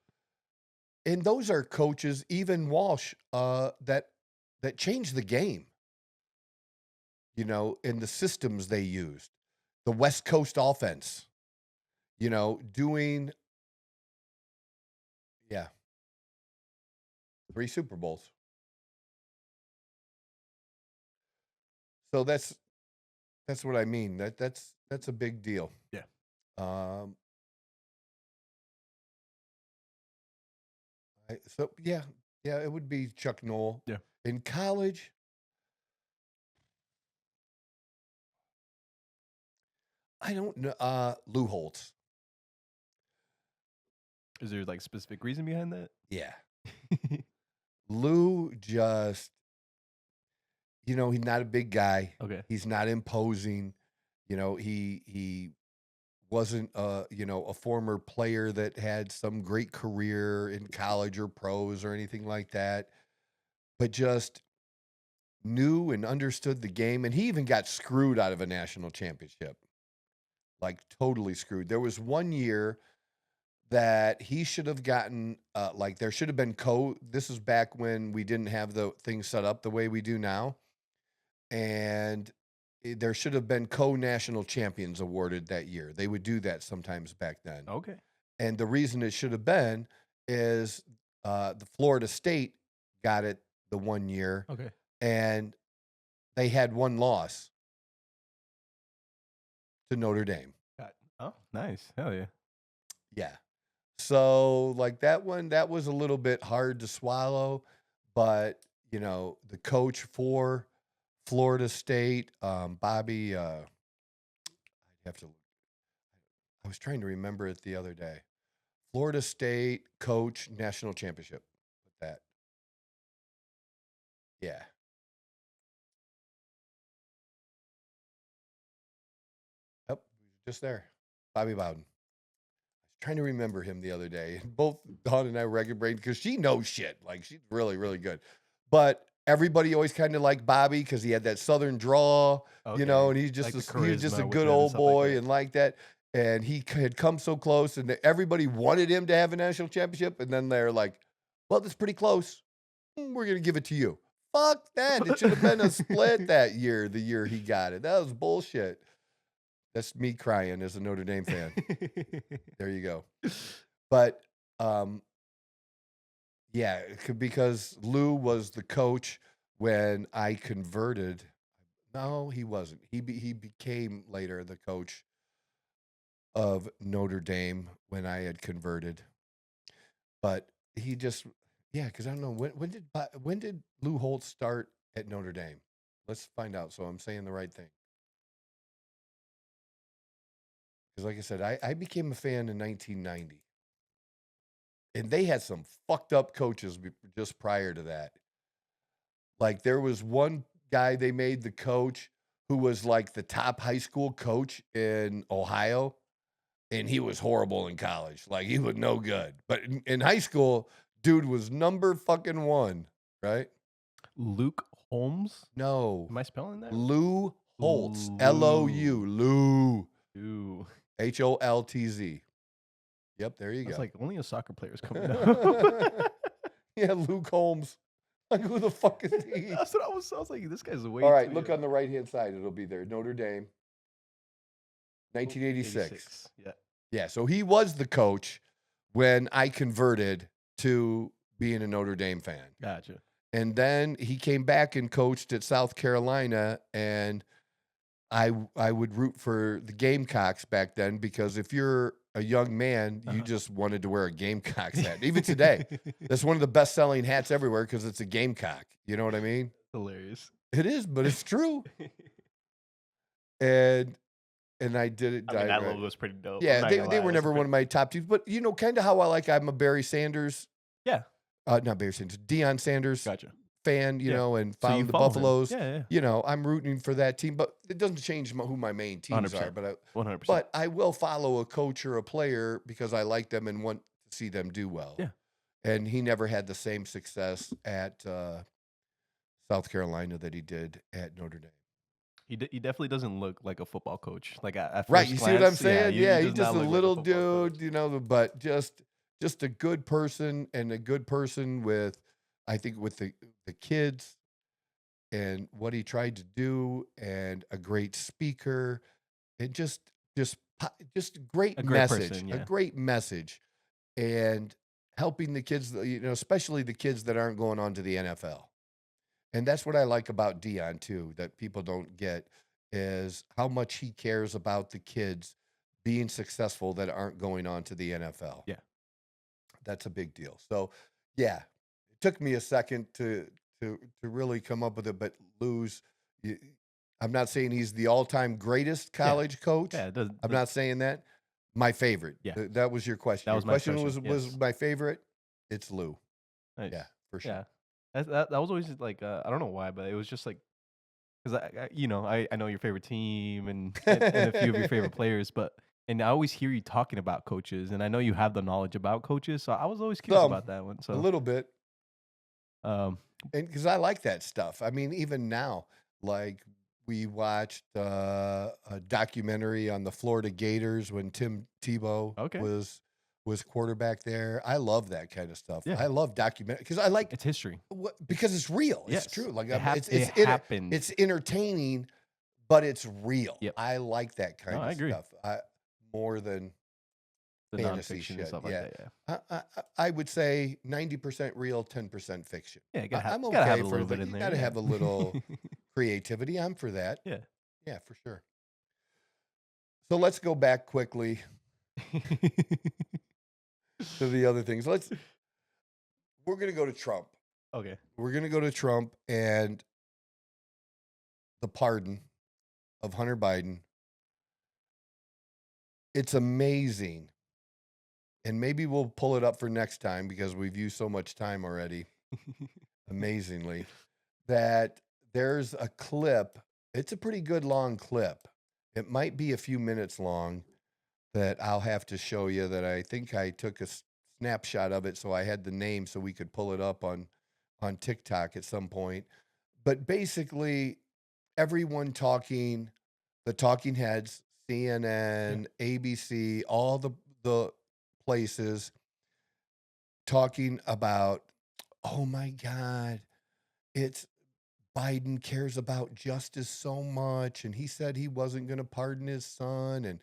And those are coaches, even Walsh, that changed the game. In the systems they used, the West Coast offense. Doing 3 Super Bowls. So that's what I mean. That's a big deal. Yeah. It would be Chuck Noll. Yeah. In college, I don't know. Lou Holtz. Is there like specific reason behind that? Yeah. Lou just, he's not a big guy. Okay. He's not imposing. He wasn't a former player that had some great career in college or pros or anything like that, but just knew and understood the game. And he even got screwed out of a national championship, like totally screwed. There was one year that he should have gotten, there should have been this is back when we didn't have the thing set up the way we do now. And there should have been co-national champions awarded that year. They would do that sometimes back then. Okay. And the reason it should have been is the Florida State got it the one year. Okay. And they had one loss to Notre Dame. Oh, nice. Hell yeah. Yeah. So like that one, that was a little bit hard to swallow, but the coach for Florida State, Bobby, I was trying to remember it the other day. Florida State coach, national championship with that. Yeah. Yep, just there. Bobby Bowden. Trying to remember him the other day. Both Dawn and I were brain because she knows shit. Like she's really, really good. But everybody always kind of liked Bobby because he had that southern draw, and he's just a good old boy and like that. And he had come so close, and everybody wanted him to have a national championship. And then they're like, "Well, that's pretty close. We're gonna give it to you." Fuck that! It should have been a split that year. The year he got it, that was bullshit. That's me crying as a Notre Dame fan. There you go. But because Lou was the coach when I converted. No, he wasn't. He became later the coach of Notre Dame when I had converted. But he just, because I don't know when did Lou Holtz start at Notre Dame? Let's find out. So I'm saying the right thing. Because like I said, I became a fan in 1990. And they had some fucked up coaches just prior to that. Like there was one guy they made the coach who was like the top high school coach in Ohio. and he was horrible in college. Like, he was no good. But in high school, dude was number fucking one, right? Luke Holmes? No. Am I spelling that? Lou Holtz. Lou. L-O-U. Lou. Ooh. Holtz. Yep, there you go. It's like only a soccer player is coming out. Yeah, Luke Holmes. Like, who the fuck is he? That's what I was like, this guy's way All right, too look young. on the right-hand side. It'll be there. Notre Dame. 1986. Yeah. Yeah, so he was the coach when I converted to being a Notre Dame fan. Gotcha. And then he came back and coached at South Carolina, and I would root for the Gamecocks back then, because if you're a young man, you just wanted to wear a Gamecocks hat. Even today, that's one of the best-selling hats everywhere because it's a Gamecock. You know what I mean? Hilarious. It is, but it's true. And I did it. I mean, that logo was pretty dope. Yeah, they were never one of my top teams, but you know, kind of how I'm a Barry Sanders. Yeah. Not Barry Sanders, Deion Sanders. Gotcha. Fan, you know, and So found you the follow him. Buffaloes. Yeah. You know, I'm rooting for that team, but it doesn't change who my main teams 100%. are. But 100%. but I will follow a coach or a player because I like them and want to see them do well. Yeah. And he never had the same success at South Carolina that he did at Notre Dame. He definitely doesn't look like a football coach. Like at Right, first you glance, see what I'm saying? Yeah, he's does not just a look like little football dude, coach. you know, but just a good person, and a good person with, I think, with the kids and what he tried to do, and a great speaker, and just great A great message, person, a yeah. great message, and helping the kids, you know, especially the kids that aren't going on to the NFL. And that's what I like about Deion too, that people don't get, is how much he cares about the kids being successful that aren't going on to the NFL. Yeah. That's a big deal. So, yeah, it took me a second to really come up with it, but Lou's, I'm not saying he's the all-time greatest college coach. Yeah, I'm not saying that. My favorite. Yeah. That was your question. That was Your my question question, was yes. my favorite. It's Lou. Nice. Yeah, for sure. Yeah. That was always like, I don't know why, but it was just like, because I know your favorite team and a few of your favorite players, and I always hear you talking about coaches, and I know you have the knowledge about coaches, so I was always curious about that one. So a little bit. Um, And because I like that stuff. I mean, even now, like, we watched a documentary on the Florida Gators when Tim Tebow was quarterback there. I love that kind of stuff. Yeah. I love documentary because I like it's history. because it's real. Yes. It's true. Like, It happened. it's entertaining, but it's real. Yep. I like that kind No, of I agree. stuff. More than The fantasy nonfiction shit. and stuff like that. Yeah. I would say 90% real, 10% fiction. Yeah, you gotta I'm gotta have okay a for little the, bit in you there. gotta yeah. have a little creativity. I'm for that. Yeah. Yeah, for sure. So let's go back quickly to the other things. We're going to go to Trump. Okay. We're going to go to Trump and the pardon of Hunter Biden. It's amazing. And maybe we'll pull it up for next time because we've used so much time already. Amazingly, that there's a clip. It's a pretty good long clip. It might be a few minutes long that I'll have to show you, that I think I took a snapshot of it so I had the name so we could pull it up on TikTok at some point. But basically, everyone talking, the talking heads, CNN, ABC, all the places talking about, oh my God, it's Biden cares about justice so much, and he said he wasn't going to pardon his son, and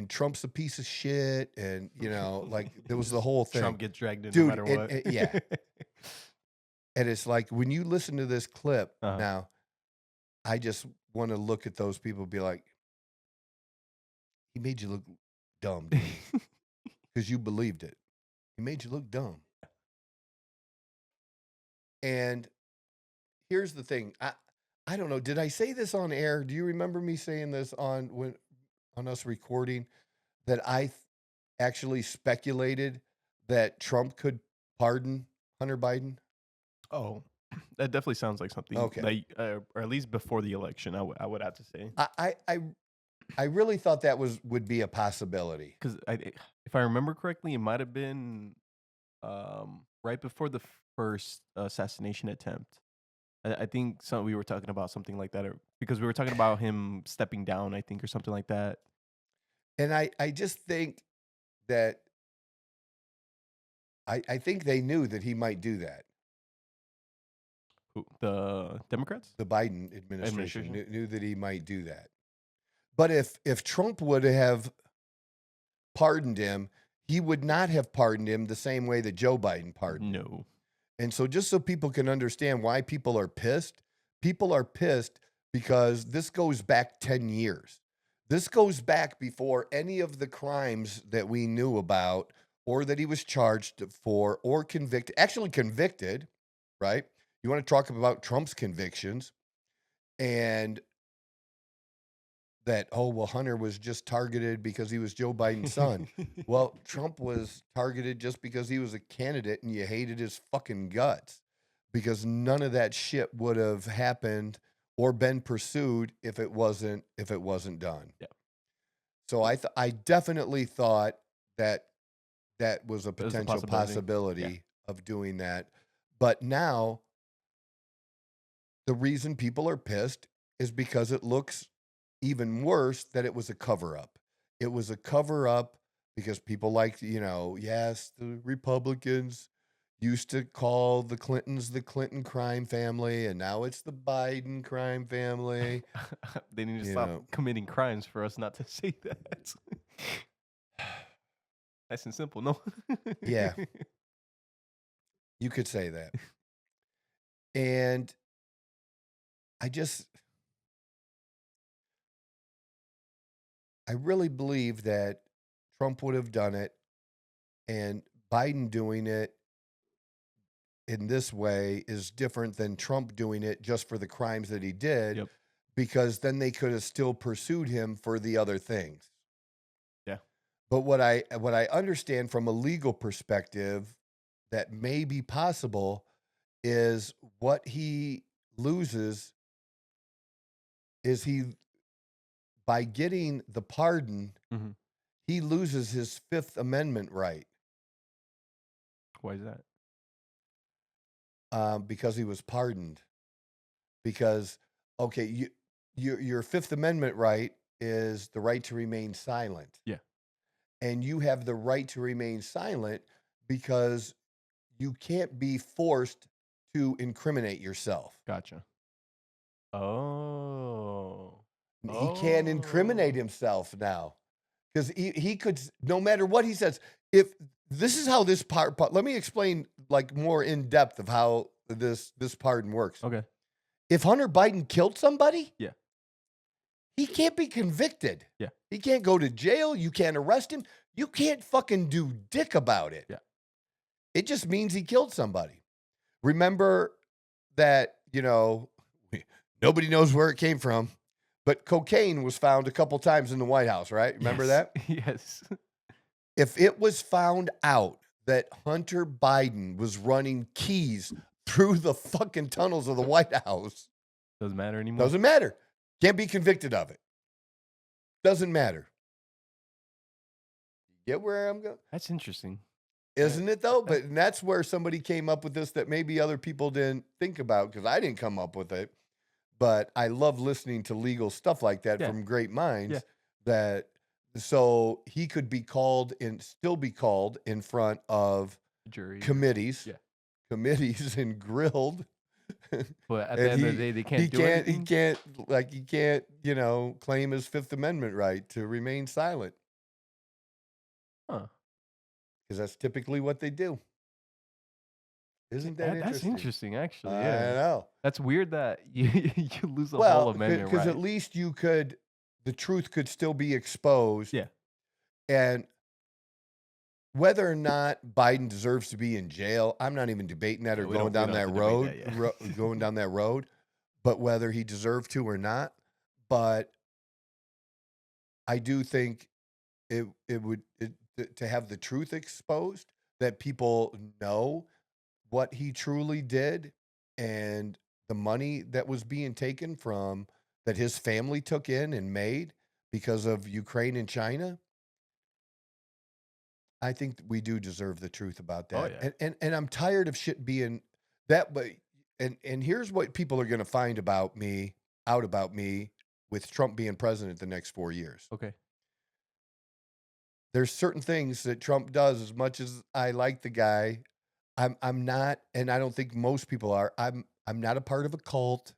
Trump's a piece of shit, and you know, like, there was the whole thing. Trump gets dragged in Dude, no matter what. yeah. And it's like, when you listen to this clip now, I just want to look at those people and be like, he made you look dumb because you believed it. He made you look dumb. And here's the thing. I don't know. Did I say this on air? Do you remember me saying this on us recording, that I actually speculated that Trump could pardon Hunter Biden? Oh, that definitely sounds like something. Okay. That, or at least before the election, I would have to say. I really thought that would be a possibility. Because if I remember correctly, it might have been right before the first assassination attempt. I think we were talking about something like that, because we were talking about him stepping down, I think, or something like that. And I just think that I think they knew that he might do that. Who, the Democrats? The Biden administration knew that he might do that. But if Trump would have pardoned him, he would not have pardoned him the same way that Joe Biden pardoned him. No. And so just so people can understand why people are pissed because this goes back 10 years. This goes back before any of the crimes that we knew about or that he was charged for or convicted, right? You want to talk about Trump's convictions and that, Hunter was just targeted because he was Joe Biden's son. Well, Trump was targeted just because he was a candidate and you hated his fucking guts, because none of that shit would have happened or been pursued if it wasn't done. Yeah. So I definitely thought that was a potential possibility of doing that. But now the reason people are pissed is because it looks even worse that it was a cover-up. It was a cover-up because people like, yes, the Republicans used to call the Clintons the Clinton crime family, and now it's the Biden crime family. They need to stop committing crimes for us not to say that. Nice and simple, no? Yeah. You could say that. And I really believe that Trump would have done it, and Biden doing it in this way is different than Trump doing it just for the crimes that he did, because then they could have still pursued him for the other things. Yeah. But what I understand from a legal perspective that may be possible is what he loses is by getting the pardon, he loses his Fifth Amendment right. Why is that? Because he was pardoned. Because, your Fifth Amendment right is the right to remain silent. Yeah. And you have the right to remain silent because you can't be forced to incriminate yourself. Gotcha. Oh. He can't incriminate himself now because he could, no matter what he says. If this is how this part, let me explain like more in depth of how this pardon works. Okay. If Hunter Biden killed somebody, he can't be convicted. Yeah. He can't go to jail. You can't arrest him. You can't fucking do dick about it. Yeah. It just means he killed somebody. Remember that, nobody knows where it came from, but cocaine was found a couple times in the White House, right? Remember that? Yes. If it was found out that Hunter Biden was running keys through the fucking tunnels of the White House, doesn't matter anymore. Doesn't matter. Can't be convicted of it. Doesn't matter. Get where I'm going? That's interesting. Isn't it though? But that's where somebody came up with this that maybe other people didn't think about, because I didn't come up with it. But I love listening to legal stuff like that from great minds. Yeah. So he could be called and still be called in front of jury committees. Yeah. Committees and grilled. But at the end of the day, they can't do anything. He can't, claim his Fifth Amendment right to remain silent. Huh. Because that's typically what they do. Isn't that interesting? That's interesting, actually. I Yeah. know. That's weird that you lose the whole amendment, because right? at least the truth could still be exposed. Yeah. And whether or not Biden deserves to be in jail, I'm not even debating that or going down that road. Going down that road, but whether he deserved to or not. But I do think it would to have the truth exposed, that people know what he truly did and the money that was being taken from that his family took in and made because of Ukraine and China, I think we do deserve the truth about that. Oh, yeah. And I'm tired of shit being that way. And here's what people are going to find out about me with Trump being president the next 4 years. Okay. There's certain things that Trump does, as much as I like the guy, I'm not, and I don't think most people are. I'm not a part of a cult.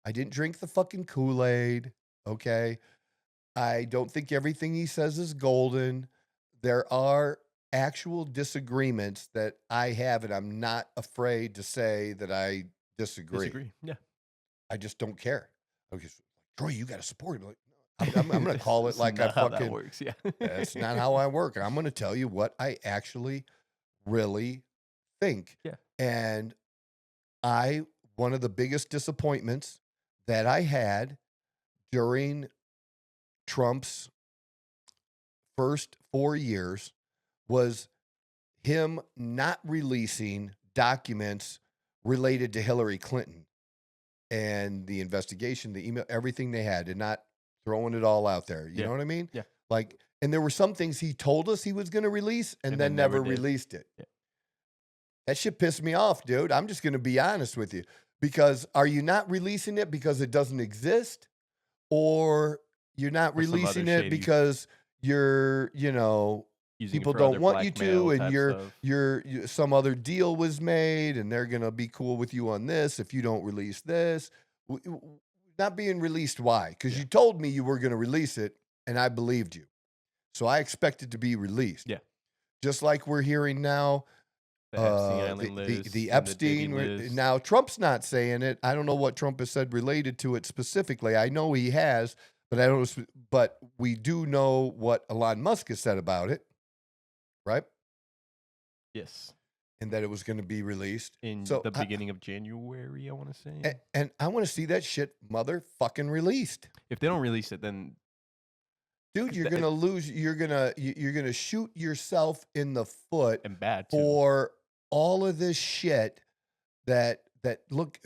I didn't drink the fucking Kool-Aid. Okay. I don't think everything he says is golden. There are actual disagreements that I have, and I'm not afraid to say that I disagree. Yeah. I just don't care. Okay, so, Troy, you got to support him. Like, I'm going to call it That's like I not how fucking. that works. Yeah. That's not how I work. I'm going to tell you what I actually really think. Yeah. And one of the biggest disappointments that I had during Trump's first 4 years was him not releasing documents related to Hillary Clinton and the investigation, the email, everything they had, and not throwing it all out there. You know what I mean? Yeah. Like, and there were some things he told us he was going to release and then never did. released it. Yeah. That shit pissed me off, dude. I'm just going to be honest with you. Because are you not releasing it because it doesn't exist? Or you're not Or some other releasing it shady- because you're, Using it people for don't other want you to, blackmail and type stuff. some other deal was made, and they're gonna be cool with you on this if you don't release this. Not being released, why? Because you told me you were gonna release it, and I believed you, so I expect it to be released. Yeah. Just like we're hearing now, The Epstein Island list, the and Epstein. Diddy list. Now Trump's not saying it. I don't know what Trump has said related to it specifically. I know he has, but I don't. But we do know what Elon Musk has said about it, right? Yes. And that it was going to be released In So the beginning of January, I want to say. and I want to see that shit motherfucking released. If they don't release it, then Dude, you're gonna lose. You're gonna shoot yourself in the foot and bad too. for all of this shit. That look,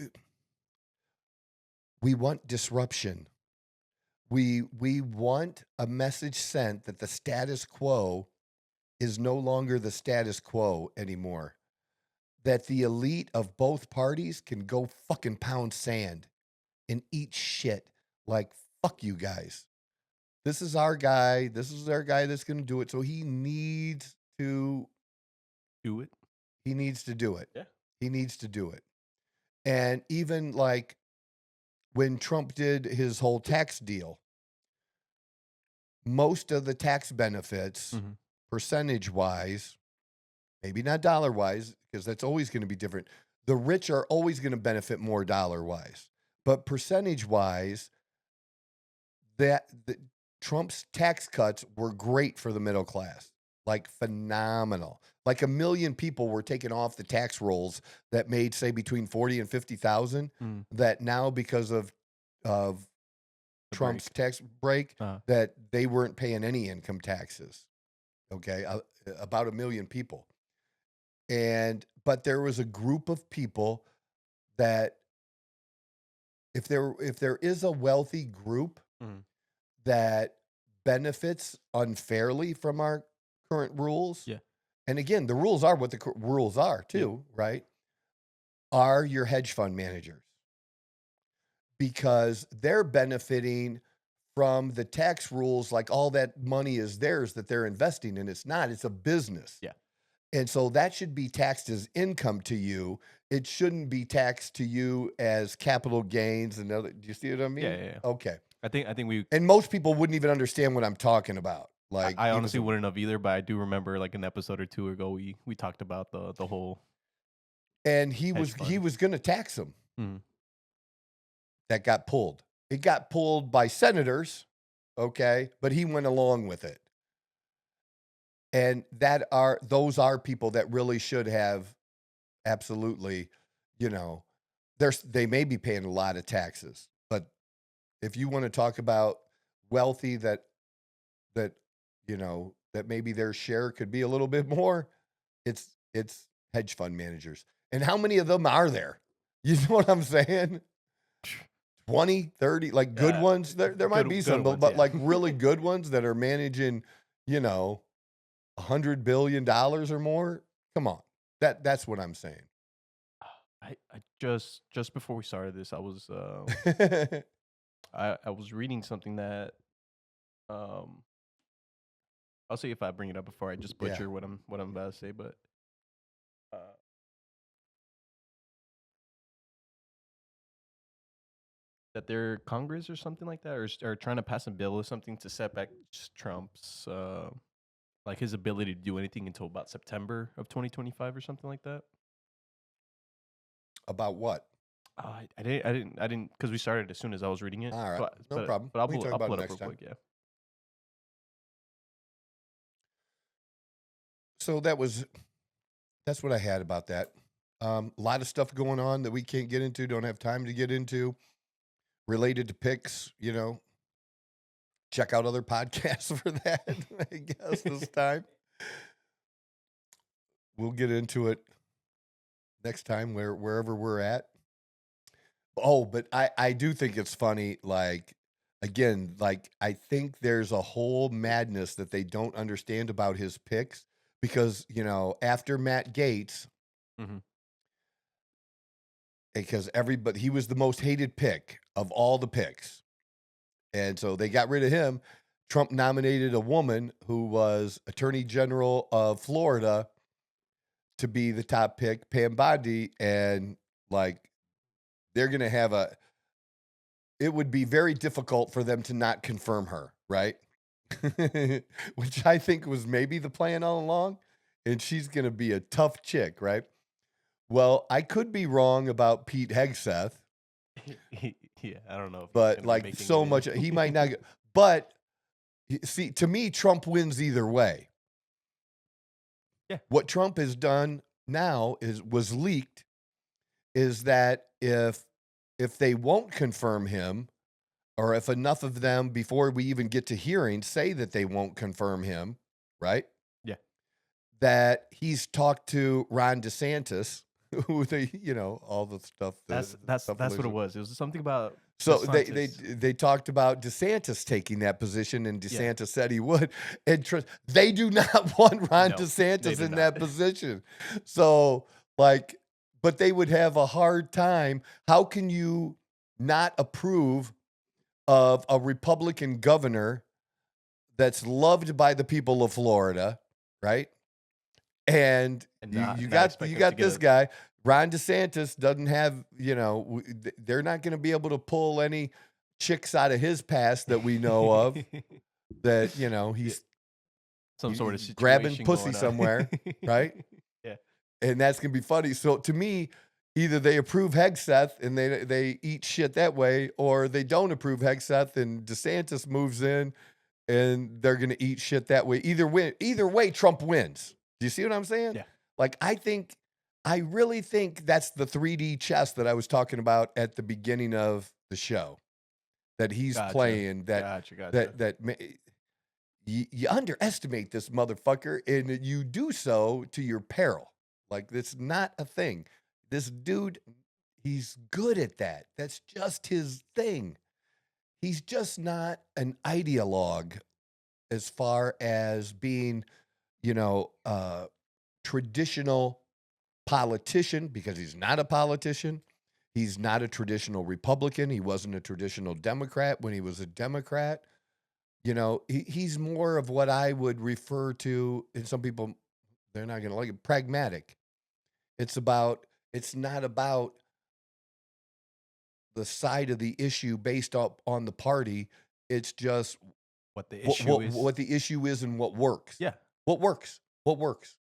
we want disruption. We want a message sent that the status quo is no longer the status quo anymore. That the elite of both parties can go fucking pound sand and eat shit. Like, fuck you guys. This is our guy. This is our guy that's going to do it. So he needs to Do it. He needs to do it. Yeah. He needs to do it. And even like when Trump did his whole tax deal, most of the tax benefits, Mhm. percentage wise, maybe not dollar wise, because that's always going to be different. The rich are always going to benefit more dollar wise, but percentage wise, Trump's tax cuts were great for the middle class, like phenomenal. Like 1 million people were taken off the tax rolls that made, say, between 40 and 50,000. Mm. That now, because of The Trump's break. tax break, Uh-huh. that they weren't paying any income taxes. Okay, about 1 million people, but there was a group of people that, if there is a wealthy group Mhm. that benefits unfairly from our current rules, Yeah. and again, the rules are what the rules are too, right? Are your hedge fund managers, because they're benefiting from the tax rules, like all that money is theirs that they're investing in. It's not, it's a business. Yeah. And so that should be taxed as income to you. It shouldn't be taxed to you as capital gains and other. Do you see what I mean? Yeah. Okay. I think we. And most people wouldn't even understand what I'm talking about. Like, I even honestly some- wouldn't have either, but I do remember like an episode or two ago we talked about the whole. And he hedge was fund. going to tax them. Mhm. That got pulled. It got pulled by senators, okay, but he went along with it. And those are people that really should have absolutely, they may be paying a lot of taxes, but if you want to talk about wealthy that maybe their share could be a little bit more, it's hedge fund managers. And how many of them are there? You know what I'm saying? 20, 30, like good ones. There might be some, ones, but yeah. like really good ones that are managing, $100 billion or more. Come on. That's what I'm saying. I just before we started this, I was I was reading something that I'll see if I bring it up before I just butcher Yeah. what I'm about to say, but that their Congress or something like that, or trying to pass a bill or something to set back Trump's like his ability to do anything until about September of 2025 or something like that. About what? I didn't because we started as soon as I was reading it. All right. So No problem. But I'll We can pull talk about it it up next real time. quick. Yeah. So that's what I had about that. A lot of stuff going on that we can't get into, don't have time to get into, related to picks, check out other podcasts for that, I guess, this time. We'll get into it next time wherever we're at. Oh, but I do think it's funny, like, again, like, I think there's a whole madness that they don't understand about his picks because, after Matt Gaetz, Mhm. because he was the most hated pick of all the picks. And so they got rid of him. Trump nominated a woman who was Attorney General of Florida to be the top pick, Pam Bondi, and like they're going to have it would be very difficult for them to not confirm her, right? Which I think was maybe the plan all along. And she's going to be a tough chick, right? Well, I could be wrong about Pete Hegseth. Yeah, I don't know. If But like so much, he might not. But see, to me, Trump wins either way. Yeah. What Trump has done now was leaked is that if they won't confirm him, or if enough of them before we even get to hearing say that they won't confirm him, right? Yeah. That he's talked to Ron DeSantis, who all the stuff. That's what it was. It was something about. So DeSantis. they talked about DeSantis taking that position, and DeSantis said he would. And they do not want Ron DeSantis in that position. So but they would have a hard time. How can you not approve of a Republican governor that's loved by the people of Florida, right? And you got this guy, Ron DeSantis doesn't have, they're not going to be able to pull any chicks out of his past that we know of. That he's some sort of situation grabbing pussy somewhere, right? Yeah, and that's gonna be funny. So to me, either they approve Hegseth and they eat shit that way, or they don't approve Hegseth and DeSantis moves in and they're gonna eat shit that way. Either way, Trump wins. Do you see what I'm saying? Yeah. Like I really think that's the 3D chess that I was talking about at the beginning of the show. That he's playing. That you underestimate this motherfucker, and you do so to your peril. Like, that's not a thing. This dude, he's good at that. That's just his thing. He's just not an ideologue as far as being, traditional politician, because he's not a politician. He's not a traditional Republican. He wasn't a traditional Democrat when he was a Democrat. He's more of what I would refer to, and some people, they're not going to like it, pragmatic. It's not about the side of the issue based on the party. It's just what the issue is. What the issue is and what works. Yeah. What works.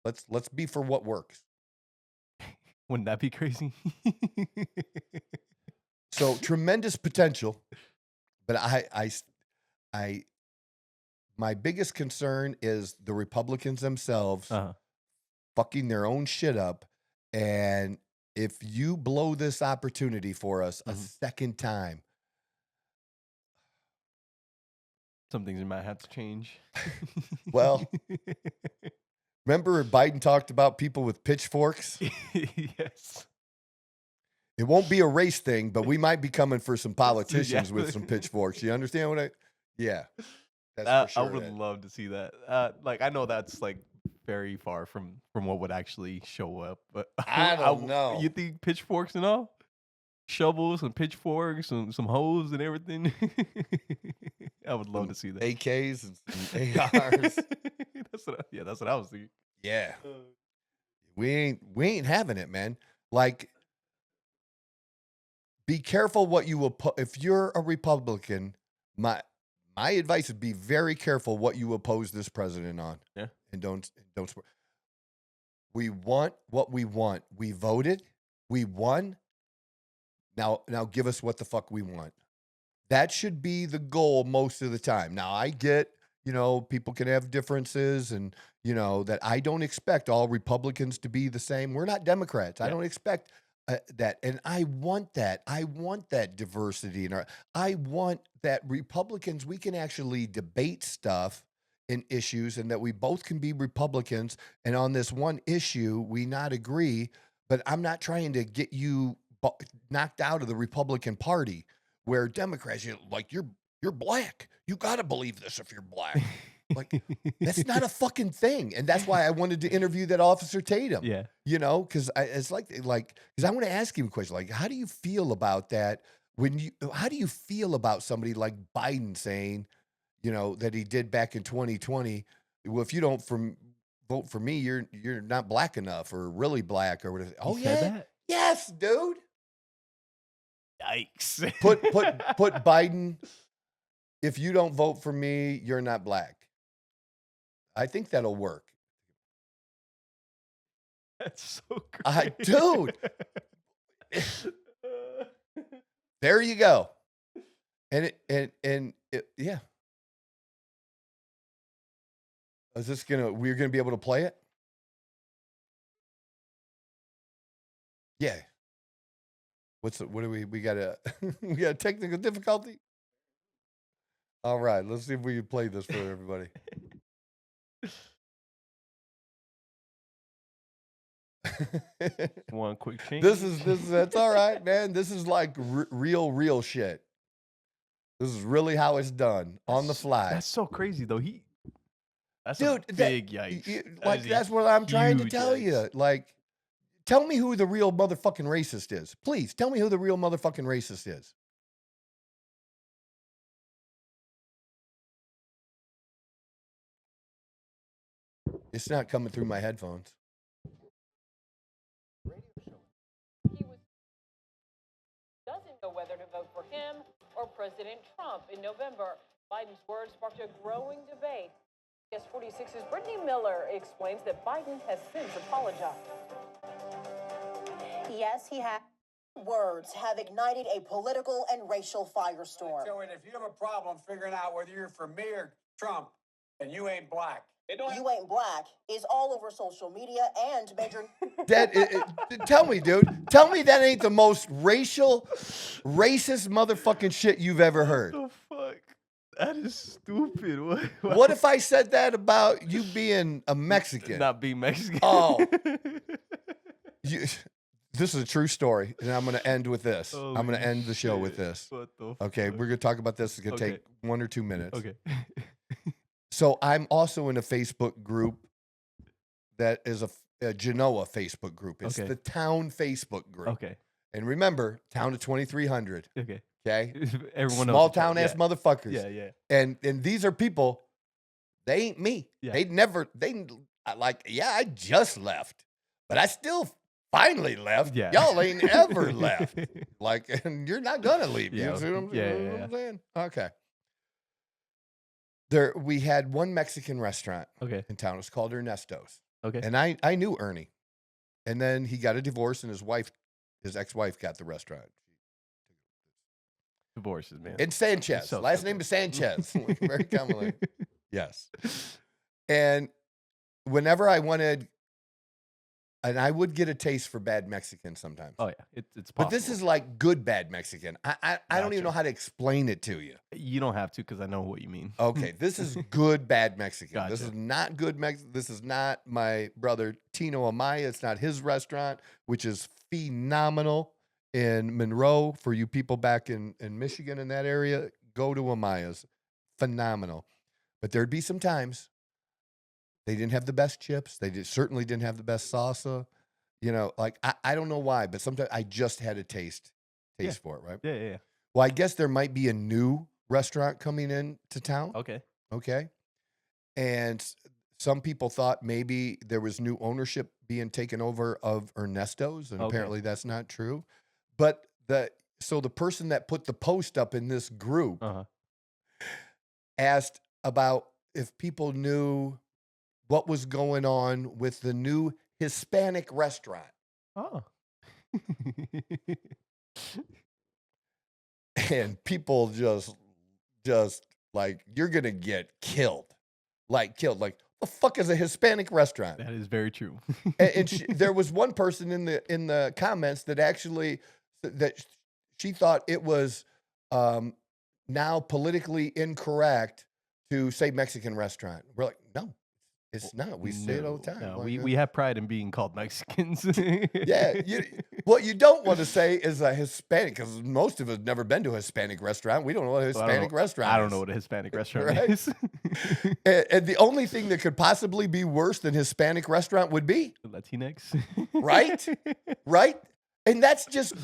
Let's be for what works. Wouldn't that be crazy? So tremendous potential, but my biggest concern is the Republicans themselves fucking their own shit up. And if you blow this opportunity for us a second time, some things might have to change. Well, remember Biden talked about people with pitchforks? Yes. It won't be a race thing, but we might be coming for some politicians with some pitchforks. You understand what I? Yeah, that's for I sure. would love to see that. Like, I know that's like very far from what would actually show up, but I don't know. You think pitchforks and all, shovels and pitchforks and some hoes and everything? I would love to see that. AKs and some ARs. That's what I was thinking. Yeah, we ain't having it, man. Like, be careful what you will put. If you're a Republican, my advice would be very careful what you oppose this president on. Yeah, and don't support. We want what we want. We voted. We won. Now give us what the fuck we want. That should be the goal most of the time. Now I get, people can have differences, and that I don't expect all Republicans to be the same. We're not Democrats. Yeah. I don't expect that, and I want that. I want that diversity I want that Republicans, we can actually debate stuff and issues, and that we both can be Republicans, and on this one issue we not agree. But I'm not trying to get you knocked out of the Republican Party, where Democrats, you're black. You got to believe this if you're black. Like, that's not a fucking thing. And that's why I wanted to interview that Officer Tatum. Yeah. Because it's because I want to ask him a question. Like, how do you feel about that? How do you feel about somebody like Biden saying, that he did back in 2020? Well, if you don't vote for me, you're not black enough, or really black, or whatever. Oh, yeah. That? Yes, dude. Yikes. Put Biden, if you don't vote for me, you're not black. I think that'll work. That's so crazy. Dude. There you go. And yeah. We're gonna be able to play it? Yeah. What do we got we got a technical difficulty? All right, let's see if we can play this for everybody. One quick change. That's all right, man. This is like real shit. This is really how it's done on the fly. That's so crazy though. That's a big yikes. That's what I'm trying to tell you. Like, tell me who the real motherfucking racist is. Please tell me who the real motherfucking racist is. It's not coming through my headphones. He doesn't know whether to vote for him or President Trump in November. Biden's words sparked a growing debate. Yes, 46's Brittany Miller explains that Biden has since apologized. Yes, he has. Words have ignited a political and racial firestorm. So, and if you have a problem figuring out whether you're for me or Trump, then you ain't black. You ain't black is all over social media and major. Tell me, dude. Tell me that ain't the most racist motherfucking shit you've ever heard. What the fuck? That is stupid. What if I said that about you being a Mexican? Not being Mexican. Oh. This is a true story, and I'm going to end with this. Holy I'm going to end the show with this. What the Okay, fuck? We're going to talk about this. It's going to take 1 or 2 minutes. Okay. So I'm also in a Facebook group that is a Genoa Facebook group. It's the town Facebook group. Okay. And remember, town of 2,300. Okay. Okay. Everyone Small knows town ass motherfuckers. Yeah. And these are people. They ain't me. Yeah. I just left, but I still finally left. Yeah. Y'all ain't ever left. And you're not gonna leave. Yeah. You see what I'm Yeah. saying? Okay. We had one Mexican restaurant in town. It was called Ernesto's. Okay. And I knew Ernie. And then he got a divorce, and his ex-wife got the restaurant. Divorces, man. And Sanchez. So Last name is Sanchez. Very commonly. Yes. And whenever I wanted, and I would get a taste for bad Mexican sometimes. Oh, yeah. It's possible. But this is like good bad Mexican. I don't even know how to explain it to you. You don't have to, because I know what you mean. Okay. This is good bad Mexican. Gotcha. This is not good Mexican. This is not my brother Tino Amaya. It's not his restaurant, which is phenomenal. in Monroe, for you people back in Michigan in that area, go to Amaya's. Phenomenal. But there'd be some times they didn't have the best chips. They certainly didn't have the best salsa. You know, like, I don't know why, but sometimes I just had a taste for it, right? Yeah. Well, I guess there might be a new restaurant coming in to town. Okay. And some people thought maybe there was new ownership being taken over of Ernesto's, and apparently that's not true. But the person that put the post up in this group asked about if people knew what was going on with the new Hispanic restaurant. Oh. And people just like, you're going to get killed. Like, the fuck is a Hispanic restaurant? That is very true. And there was one person in the comments that actually, that she thought it was now politically incorrect to say Mexican restaurant. We're like, no, it's not. We say it all the time. No, Like, we have pride in being called Mexicans. yeah. What you don't want to say is a Hispanic, because most of us have never been to a Hispanic restaurant. We don't know what a Hispanic restaurant is. I don't know what a Hispanic restaurant is. And the only thing that could possibly be worse than Hispanic restaurant would be Latinx. Right? Right? And that's just,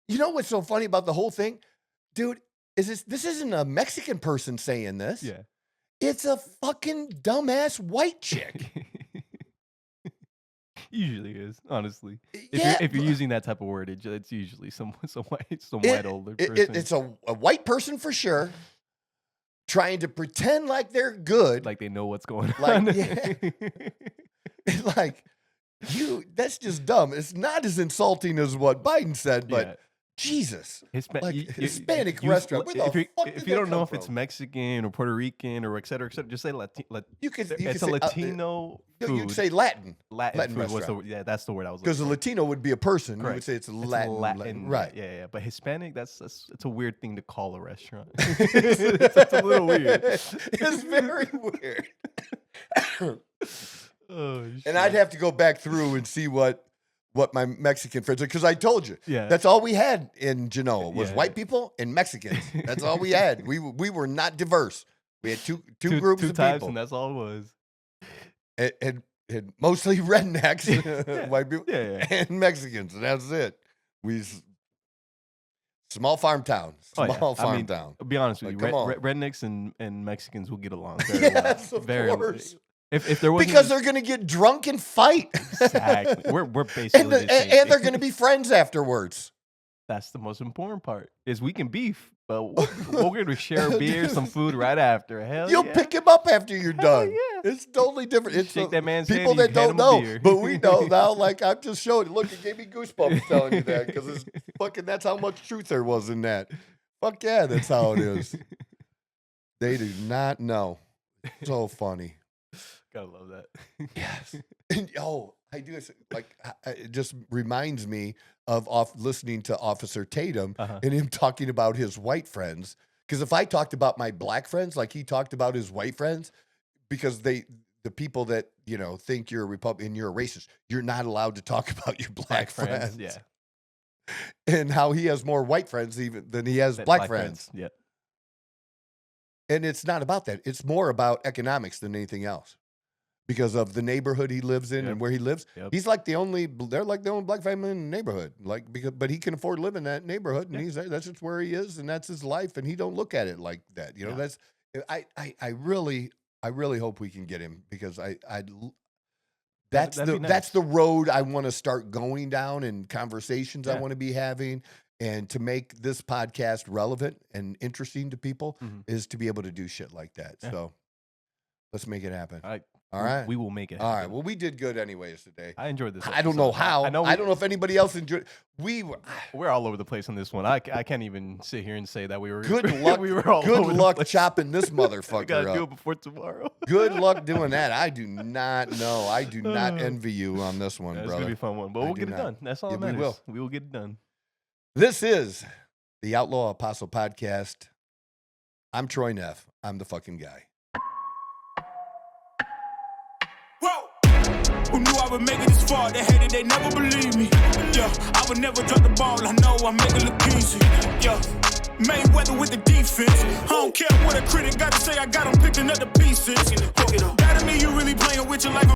you know what's so funny about the whole thing? Dude, this isn't a Mexican person saying this. Yeah. It's a fucking dumbass white chick. Usually is, honestly. Yeah, If you're using that type of word, it's usually some white older person. It's a white person for sure, trying to pretend like they're good. Like they know what's going Like, on. yeah. It's like, that's just dumb. It's not as insulting as what Biden said, but Yeah. Jesus. Hispanic use- restaurant. Where the If fuck if did you that don't know come if it's from? Mexican or Puerto Rican or et cetera, just say You could it's a say, Latino food. you'd say Latin. Latin food. restaurant. That's the word I was Because a looking Latino would be a person. You would Correct. say it's for. Latin. Right. Yeah. But Hispanic, that's it's a weird thing to call a restaurant. it's a little weird. It's very weird. Oh, And I'd have to go back through and see what my Mexican friends are, because I told you, Yeah. that's all we had in Genoa was Yeah. white people and Mexicans. That's all we had. We were not diverse. We had two groups two of types, people, and that's all it was. and mostly rednecks, white people, Yeah. and Mexicans, and that's it. Small farm town, Oh, yeah. I mean, town. I'll be honest with Like, you, come on. rednecks and Mexicans will get along very Yes, well. of Very course. If there wasn't Because they're gonna get drunk and fight. exactly, we're basically and the same and they're thing. gonna be friends afterwards. That's the most important part. Is we can beef, but we're gonna share beer, some food right after. Hell You'll yeah. pick him up after you're done. yeah. It's totally different. It's Shake that man's people hand, that you hand don't him a know, beer. but we know now. Like, I'm just showing you. Look, it gave me goosebumps telling you that, because it's fucking. That's how much truth there was in that. Fuck yeah, that's how it is. They do not know. So funny. Gotta love that. Yes. And, I do. Like, it just reminds me of listening to Officer Tatum and him talking about his white friends. Because if I talked about my black friends like he talked about his white friends, because the people that think you're a Republican, you're a racist, you're not allowed to talk about your black friends. Yeah. And how he has more white friends even than he has black friends. Yeah. And it's not about that. It's more about economics than anything else. Because of the neighborhood he lives in and where he lives. Yep. They're like the only black family in the neighborhood. But he can afford to live in that neighborhood, and that's just where he is, and that's his life, and he don't look at it like that. I really hope we can get him, because that's the road I want to start going down, and conversations I want to be having. And to make this podcast relevant and interesting to people is to be able to do shit like that. Yeah. So let's make it happen. All right. We will make it happen. All right. Well, we did good anyways today. I enjoyed this episode. I don't know how. I don't know if anybody else enjoyed it. We're all over the place on this one. I can't even sit here and say that we were good luck. we were all good over luck the place. chopping this motherfucker I gotta up. do it before tomorrow. Good luck doing that. I do not know. I do not envy you on this one, brother. It's gonna be a fun one, but we'll get it done. That's all that matters. We will get it done. This is the Outlaw Apostle Podcast. I'm Troy Neff. I'm the fucking guy. Whoa! Who knew I would make it this far? They hated, they never believed me. Yeah, I would never drop the ball. I know I make it look easy. Yeah. Mayweather with the defense. I don't care what a critic got to say. I got them picking up the pieces. That mean you really playing with your life.